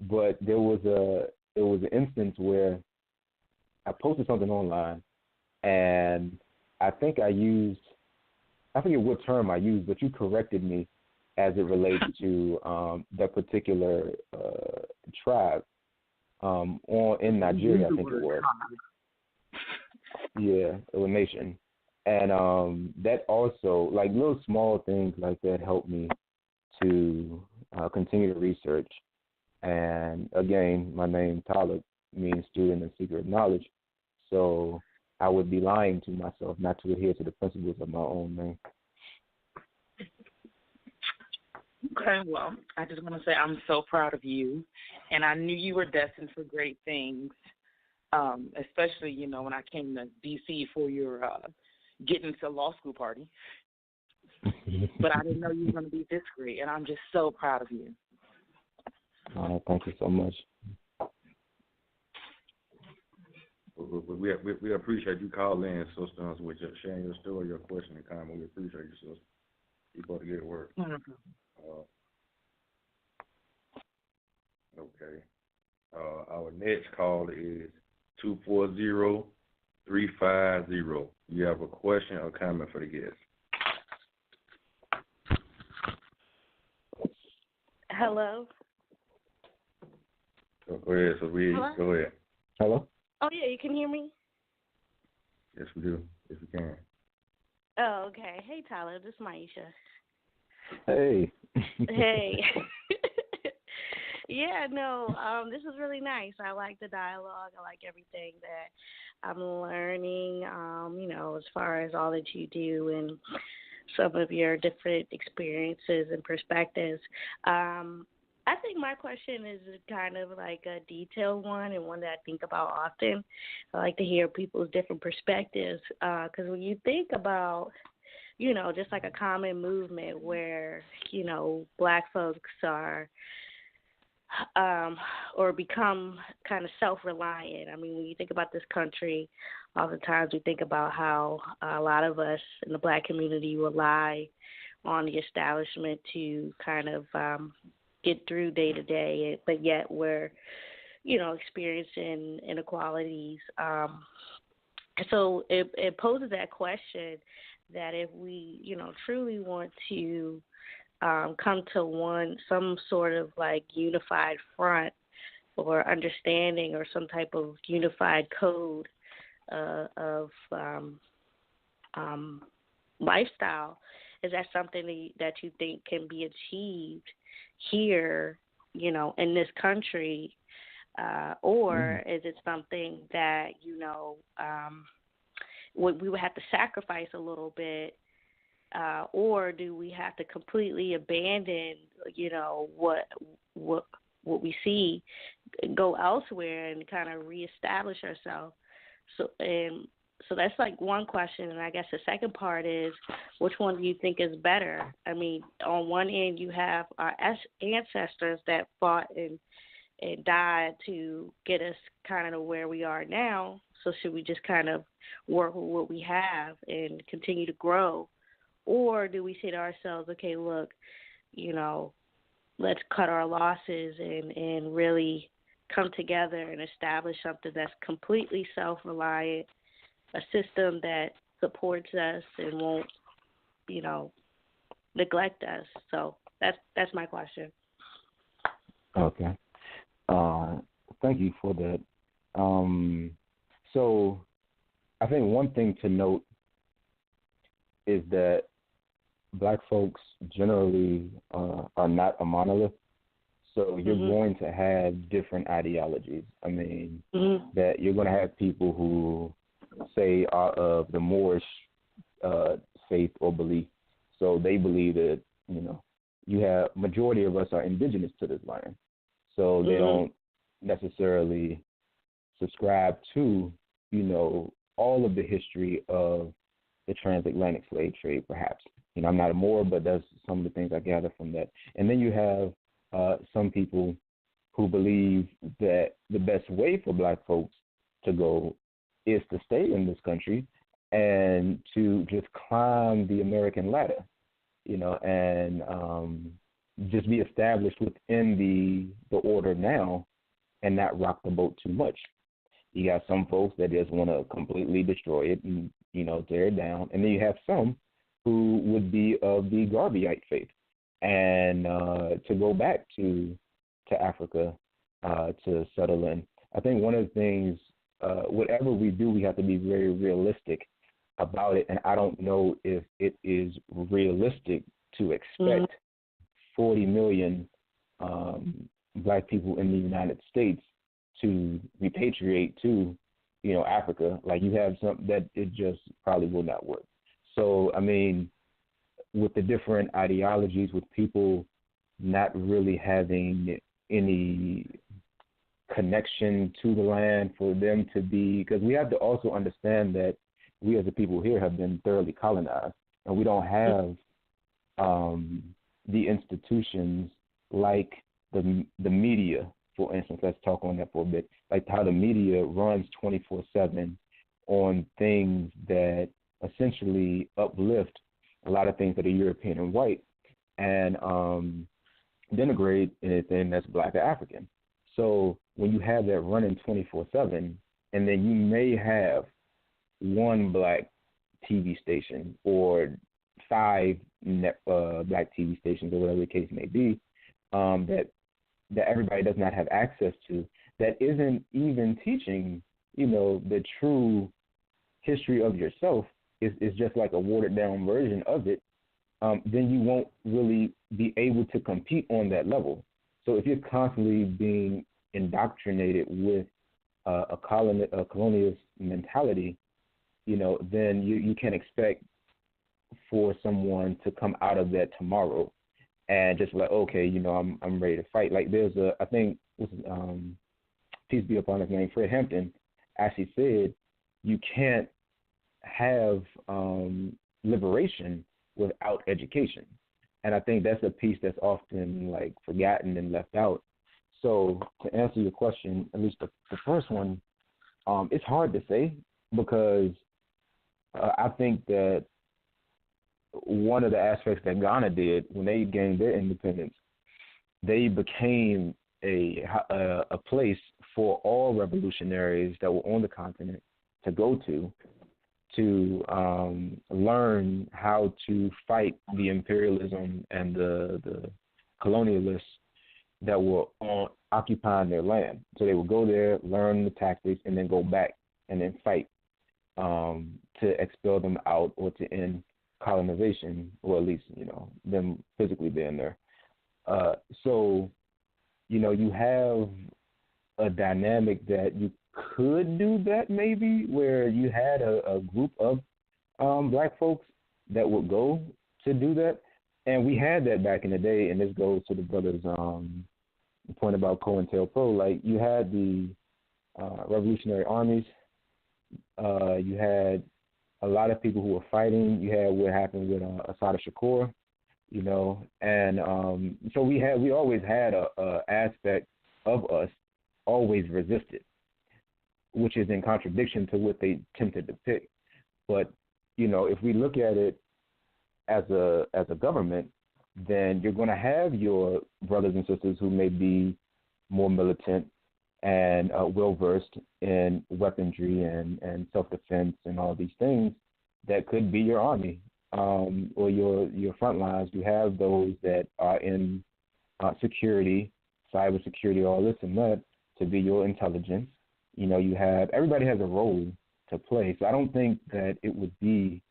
B: but there was an instance where I posted something online, and I think I forget what term I used, but you corrected me as it relates to that particular tribe in Nigeria, I think it was. Yeah, a nation. And that also, like little small things like that, helped me to continue to research. And again, my name, Taalib, means student and seeker of knowledge. So I would be lying to myself not to adhere to the principles of my own name.
E: Okay, well, I just want to say I'm so proud of you, and I knew you were destined for great things, especially, when I came to D.C. for your getting to law school party. But I didn't know you were going to be this great, and I'm just so proud of you.
B: Thank you so much.
A: We appreciate you calling in, sister, with sharing your story, your question, and comment. We appreciate you, sister. You about to get to work.
E: Mm-hmm.
A: Okay. Our next call is 240-350. You have a question or comment for the guest?
F: Hello.
A: Go ahead, so go ahead.
B: Hello?
F: Oh, yeah, you can hear me?
A: Yes, we do. Yes, we can.
F: Oh, okay. Hey, Tyler, this is Maisha.
B: Hey.
F: Hey. Yeah, no, this is really nice. I like the dialogue. I like everything that I'm learning, as far as all that you do and some of your different experiences and perspectives. I think my question is kind of like a detailed one and one that I think about often. I like to hear people's different perspectives because when you think about, just like a common movement where, Black folks are or become kind of self-reliant. I mean, when you think about this country, oftentimes we think about how a lot of us in the Black community rely on the establishment to kind of get through day to day, but yet we're, experiencing inequalities. So it poses that question that if we, truly want to come to some sort of like unified front or understanding or some type of unified code of lifestyle, is that something that you think can be achieved here, in this country, or is it something that, we would have to sacrifice a little bit, or do we have to completely abandon, what we see, go elsewhere and kind of reestablish ourselves? So that's like one question, and I guess the second part is, which one do you think is better? I mean, on one end you have our ancestors that fought and died to get us kind of to where we are now. So should we just kind of work with what we have and continue to grow? Or do we say to ourselves, okay, look, let's cut our losses and really come together and establish something that's completely self-reliant, a system that supports us and won't, neglect us. So that's my question.
B: Okay. Thank you for that. So I think one thing to note is that Black folks generally are not a monolith. So you're going to have different ideologies. I mean, that you're going to have people who say are of the Moorish faith or belief. So they believe that, you have majority of us are indigenous to this land. So they don't necessarily subscribe to, all of the history of the transatlantic slave trade, perhaps. I'm not a Moor, but that's some of the things I gather from that. And then you have some people who believe that the best way for Black folks to go is to stay in this country and to just climb the American ladder, and just be established within the order now and not rock the boat too much. You got some folks that just want to completely destroy it and, tear it down. And then you have some who would be of the Garveyite faith and to go back to Africa to settle in. I think one of the things, whatever we do, we have to be very realistic about it. And I don't know if it is realistic to expect 40 million Black people in the United States to repatriate to, Africa. Like, you have some that it just probably will not work. So, I mean, with the different ideologies, with people not really having any connection to the land for them to be, because we have to also understand that we as a people here have been thoroughly colonized, and we don't have the institutions like the media, for instance. Let's talk on that for a bit. Like how the media runs 24/7 on things that essentially uplift a lot of things that are European and white, and denigrate anything that's Black or African. So when you have that running 24/7, and then you may have one Black TV station or 5 Black TV stations or whatever the case may be, that everybody does not have access to, that isn't even teaching, the true history of yourself, is just like a watered down version of it, then you won't really be able to compete on that level. So if you're constantly being indoctrinated with a colonialist mentality, then you can't expect for someone to come out of that tomorrow and just like, okay, I'm ready to fight. Like there's I think, peace be upon his name, Fred Hampton, actually said you can't have liberation without education. And I think that's a piece that's often like forgotten and left out. So to answer your question, at least the first one, it's hard to say because I think that one of the aspects that Ghana did when they gained their independence, they became a place for all revolutionaries that were on the continent to go to learn how to fight the imperialism and the colonialists that were occupying their land. So they would go there, learn the tactics, and then go back and then fight to expel them out or to end colonization, or at least, them physically being there. So, you have a dynamic that you could do that maybe, where you had a group of black folks that would go to do that. And we had that back in the day, and this goes to the brother's point about Cointelpro. Like, you had the revolutionary armies. You had a lot of people who were fighting. You had what happened with Assad Shakur, you know, and so we always had a aspect of us always resisted, which is in contradiction to what they tend to depict. But, you know, if we look at it as a government, then you're going to have your brothers and sisters who may be more militant and well-versed in weaponry and self-defense and all these things that could be your army or your front lines. You have those that are in security, cybersecurity, all this and that, to be your intelligence. You know, everybody has a role to play. So I don't think that it would be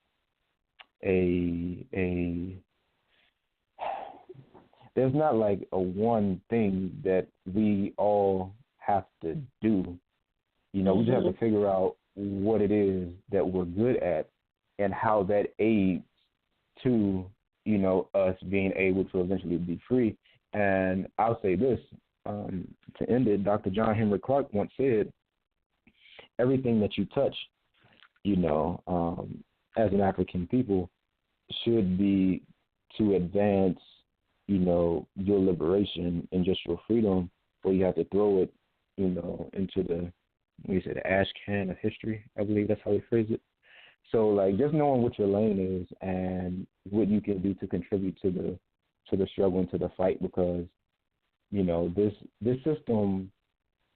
B: there's not like a one thing that we all have to do. You know, we just have to figure out what it is that we're good at and how that aids to, you know, us being able to eventually be free. And I'll say this, to end it, Dr. John Henry Clark once said, everything that you touch, you know, as an African people should be to advance, you know, your liberation and just your freedom, or you have to throw it, you know, into the ash can of history. I believe that's how they phrase it. So, like, just knowing what your lane is and what you can do to contribute to the struggle and to the fight, because, you know, this system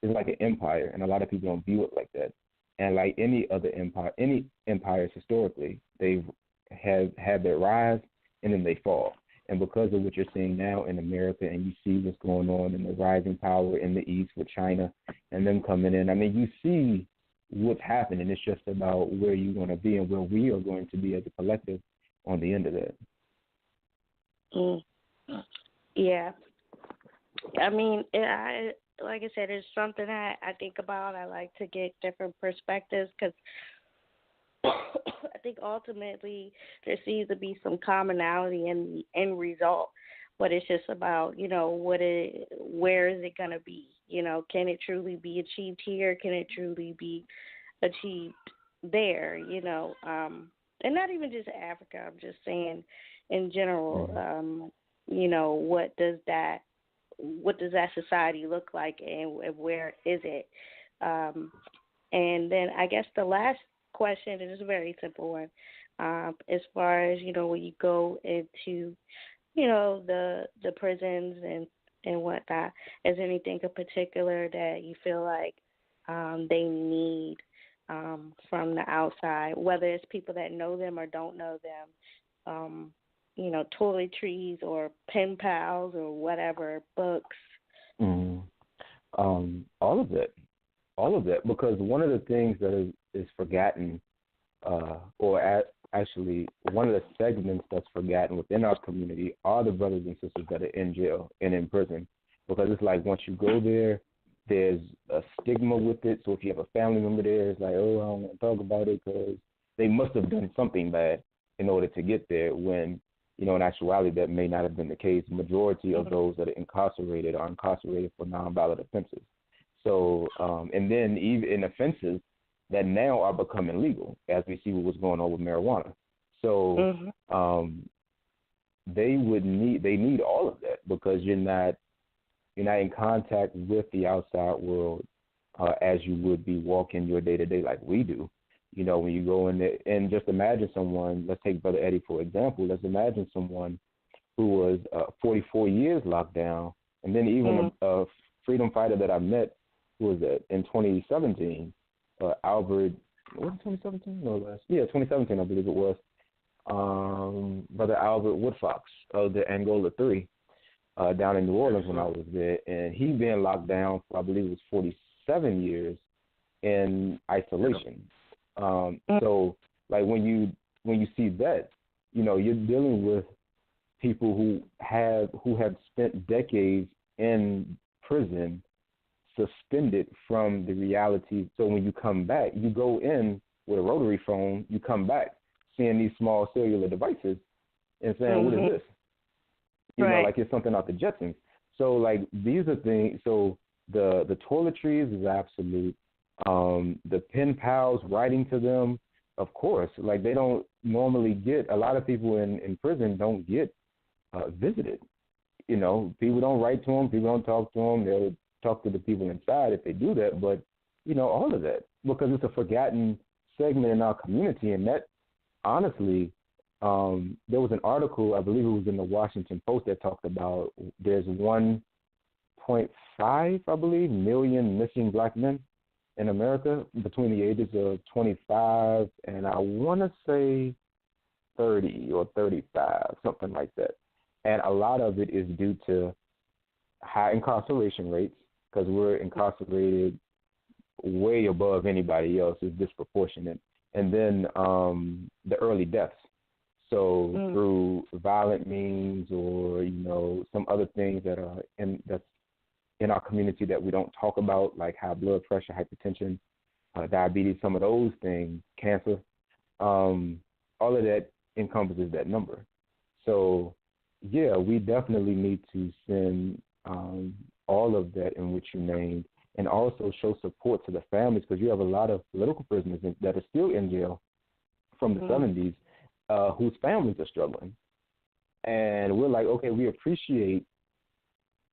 B: is like an empire, and a lot of people don't view it like that. And like any empires historically, they've had their rise and then they fall. And because of what you're seeing now in America, and you see what's going on in the rising power in the East with China and them coming in, I mean, you see what's happening. It's just about where you're going to be and where we are going to be as a collective on the end of that.
F: Yeah. I mean, like I said, it's something I think about. I like to get different perspectives because I think ultimately there seems to be some commonality in the end result, but it's just about, you know, where is it going to be? You know, can it truly be achieved here? Can it truly be achieved there? You know, and not even just Africa. I'm just saying in general, you know, what does that society look like, and where is it? And then I guess the last question is a very simple one. As far as, you know, when you go into, you know, the prisons and whatnot, is there anything in particular that you feel like they need from the outside, whether it's people that know them or don't know them, you know, toiletries or pen pals or whatever, books?
B: All of that, because one of the things that is forgotten, actually one of the segments that's forgotten within our community are the brothers and sisters that are in jail and in prison, because it's like once you go there, there's a stigma with it. So if you have a family member there, it's like, oh, I don't want to talk about it because they must have done something bad in order to get there, when, you know, in actuality, that may not have been the case. The majority of those that are incarcerated for nonviolent offenses. So, and then even in offenses that now are becoming legal, as we see what was going on with marijuana. So, they need all of that, because you're not in contact with the outside world as you would be walking your day to day like we do. You know, when you go in there, and just imagine someone, let's take Brother Eddie for example. Let's imagine someone who was 44 years locked down, and then even a freedom fighter that I met, who was in 2017, Albert, was it 2017? No, less. Yeah, 2017, I believe it was. Brother Albert Woodfox of the Angola 3 down in New Orleans when I was there, and he been locked down for, I believe it was 47 years in isolation. So, like, when you see that, you know, you're dealing with people who have spent decades in prison suspended from the reality. So when you come back, you go in with a rotary phone, you come back seeing these small cellular devices and saying, what is this? You know, like it's something out the Jetsons. So like these are things. So the toiletries is absolute. The pen pals writing to them, of course, like they don't normally get. A lot of people in prison don't get visited. You know, people don't write to them. People don't talk to them. They'll talk to the people inside if they do that. But you know, all of that because it's a forgotten segment in our community, and that honestly. There was an article, I believe it was in the Washington Post, that talked about there's 1.5, I believe, million missing black men in America between the ages of 25 and I want to say 30 or 35, something like that. And a lot of it is due to high incarceration rates because we're incarcerated way above anybody else. It's disproportionate. And then the early deaths. So through violent means or, you know, some other things that are that's in our community that we don't talk about, like high blood pressure, hypertension, diabetes, some of those things, cancer, all of that encompasses that number. So, yeah, we definitely need to send all of that in which you named and also show support to the families because you have a lot of political prisoners that are still in jail from the 70s. Whose families are struggling. And we're like, okay, we appreciate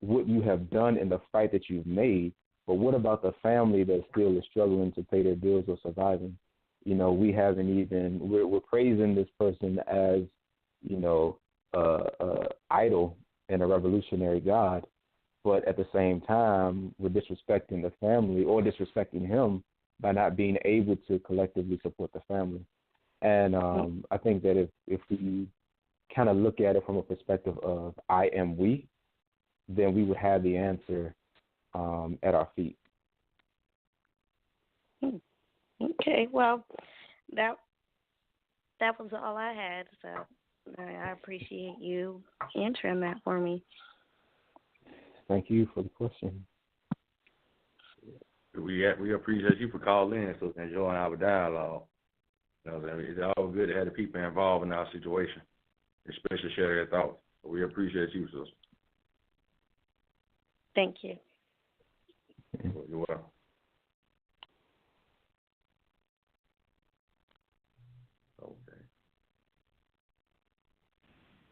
B: what you have done in the fight that you've made, but what about the family that still is struggling to pay their bills or surviving? You know, we haven't even, we're praising this person as, you know, idol and a revolutionary God, but at the same time, we're disrespecting the family or disrespecting him by not being able to collectively support the family. And I think that if we kind of look at it from a perspective of I am we, then we would have the answer at our feet.
F: Okay, well, that was all I had, so I appreciate you answering that for me.
B: Thank you for the question.
A: We appreciate you for calling in so enjoying our dialogue. You know, it's always good to have the people involved in our situation, especially share their thoughts. So we appreciate you, sister.
F: Thank you.
A: You're welcome.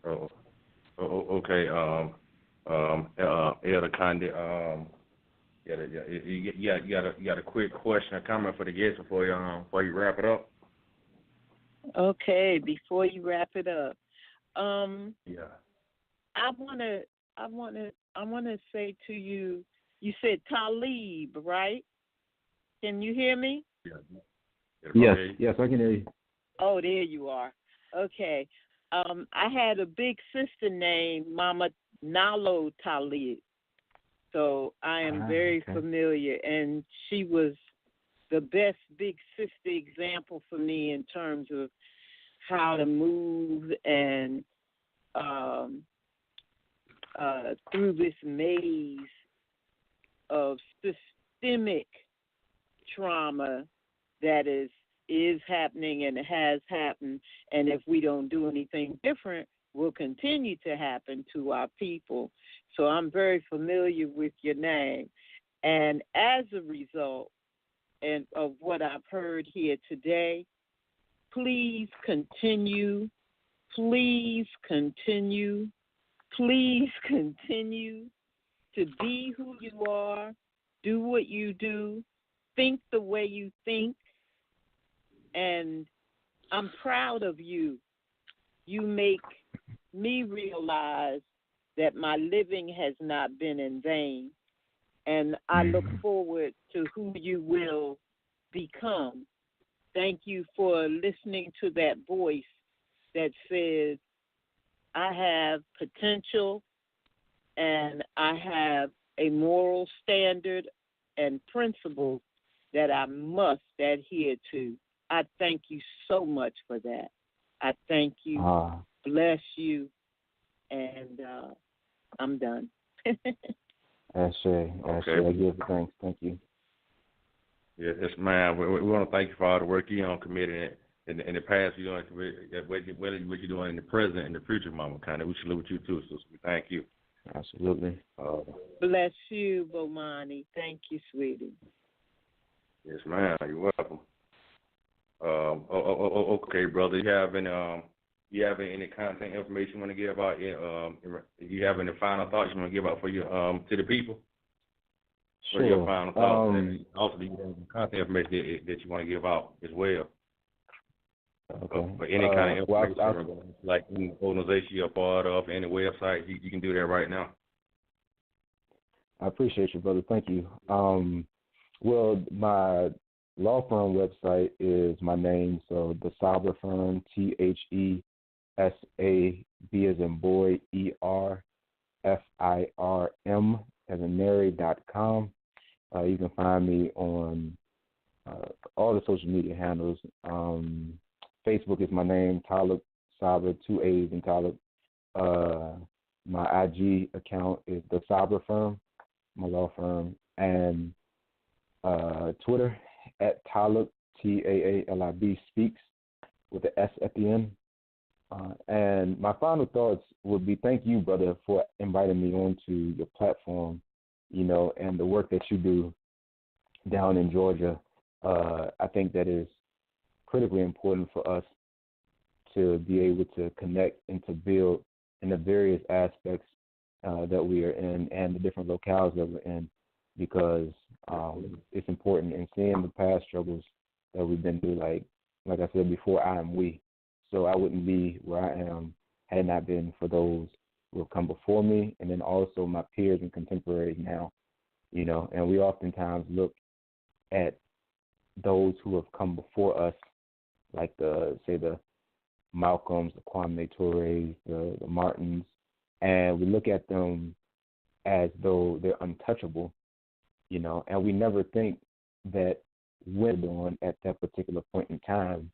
A: Okay. Okay. Elder Condi, you got a quick question or comment for the guests before you wrap it up?
C: Okay, before you wrap it up,
A: yeah,
C: I wanna say to you. You said Taalib, right? Can you hear me?
A: Yeah.
B: Yes, I can hear you.
C: Oh, there you are. Okay. I had a big sister named Mama Nalo Taalib, so I am very familiar, and she was the best big sister example for me in terms of how to move and through this maze of systemic trauma that is happening and has happened, and if we don't do anything different, will continue to happen to our people. So I'm very familiar with your name. And as a result of what I've heard here today, please continue to be who you are, do what you do, think the way you think, and I'm proud of you. You make me realize that my living has not been in vain, and I look forward to who you will become. Thank you for listening to that voice that says, I have potential and I have a moral standard and principles that I must adhere to. I thank you so much for that. I thank you, bless you, and I'm done.
B: Ashe. I give thanks. Thank you.
A: Yes, man. We want to thank you for all the work you committed in the past. You doing what you're doing in the present and the future, Mama. Kind of, we salute you too. So we thank you.
B: Absolutely.
C: Bless you, Bomani. Thank you, sweetie.
A: Yes, ma'am. You're welcome. Okay, brother. You have any content information you want to give out? If you have any final thoughts you want to give out for your to the people?
B: Sure.
A: For your final thoughts. Also, do you have any content information that you want to give out as well?
B: Okay.
A: For any kind of information, like any organization you're a part of, any website, you can do that right now.
B: I appreciate you, brother. Thank you. Well, my law firm website is my name, so the Saber Firm, TheSAB as in boy, ERFIRM as in Mary.com. You can find me on all the social media handles. Facebook is my name, Taalib Saber, 2 A's in Taalib. My IG account is the Saber Firm, my law firm, and Twitter at Taalib, Taalib Speaks with the S at the end. And my final thoughts would be thank you, brother, for inviting me onto your platform, and the work that you do down in Georgia. I think that is critically important for us to be able to connect and to build in the various aspects that we are in and the different locales that we're in, because it's important in seeing the past struggles that we've been through. Like I said before, I am we. So I wouldn't be where I am had it not been for those who have come before me, and then also my peers and contemporaries now, and we oftentimes look at those who have come before us, like the Malcolms, the Kwame Toures, the Martins, and we look at them as though they're untouchable, and we never think that when on at that particular point in time,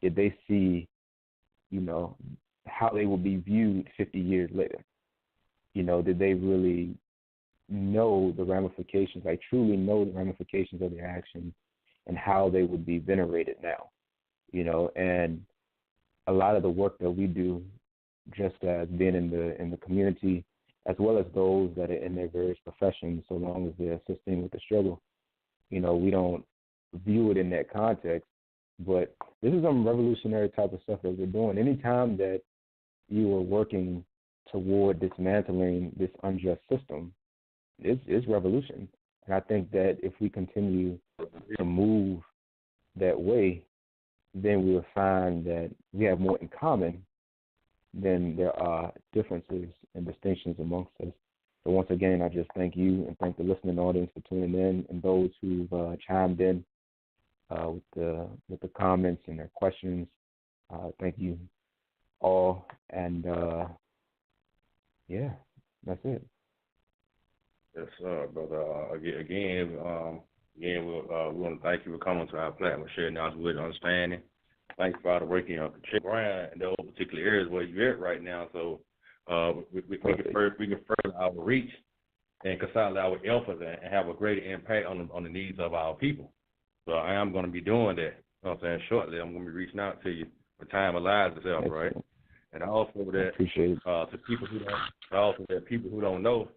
B: did they see, how they will be viewed 50 years later? Did they really know the ramifications, truly know the ramifications of their actions and how they would be venerated now? And a lot of the work that we do, just as being in the community, as well as those that are in their various professions, so long as they're assisting with the struggle, we don't view it in that context. But this is some revolutionary type of stuff that we're doing. Anytime that you are working toward dismantling this unjust system, it's revolution. And I think that if we continue to move that way, then we will find that we have more in common than there are differences and distinctions amongst us. So once again, I just thank you and thank the listening audience for tuning in, and those who've chimed in with the comments and their questions. Thank you all, and that's it.
A: Yes, sir, brother. Again, we want to thank you for coming to our platform, sharing knowledge with understanding. Thank you for all the work you around in those particular areas where you're at right now. So we can further our reach and consolidate our efforts and have a greater impact on the needs of our people. So I am going to be doing that. Shortly, I'm going to be reaching out to you when time allows itself, right? And also that to people who don't know,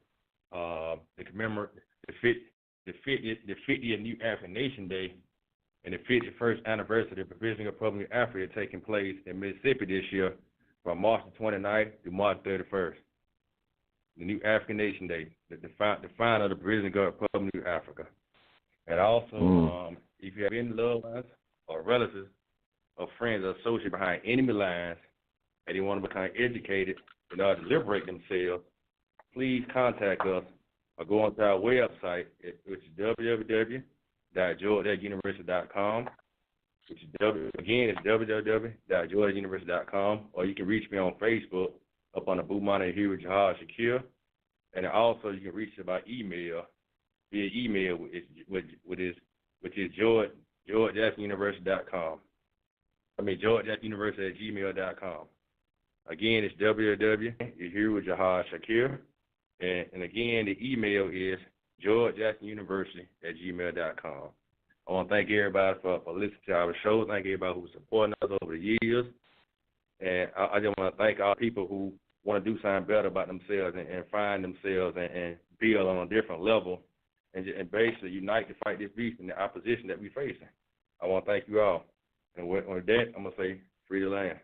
A: they commemorate the 50th New African Nation Day and the 51st anniversary of the Provisional Republic of Africa taking place in Mississippi this year from March the 29th to March 31st. The New African Nation Day, the founding of the Provisional Republic of Africa. And also, if you have any loved ones or relatives or friends or associates behind enemy lines and they want to become educated in order to liberate themselves, please contact us or go onto our website, which is www.georgiauniversity.com, which is www.georgiauniversity.com, or you can reach me on Facebook up on the Bomani here with Jahad Shakir, and also you can reach me by email via email, which is georgiauniversity.com. georgiauniversity@gmail.com. Again, it's www. You're here with Jahad Shakir, And again, the email is georgejacksonuniversity@gmail.com. I want to thank everybody for listening to our show. Thank everybody who's supporting us over the years. And I just want to thank all people who want to do something better about themselves and find themselves and build on a different level and basically unite to fight this beast and the opposition that we're facing. I want to thank you all. And with that, I'm going to say free the land.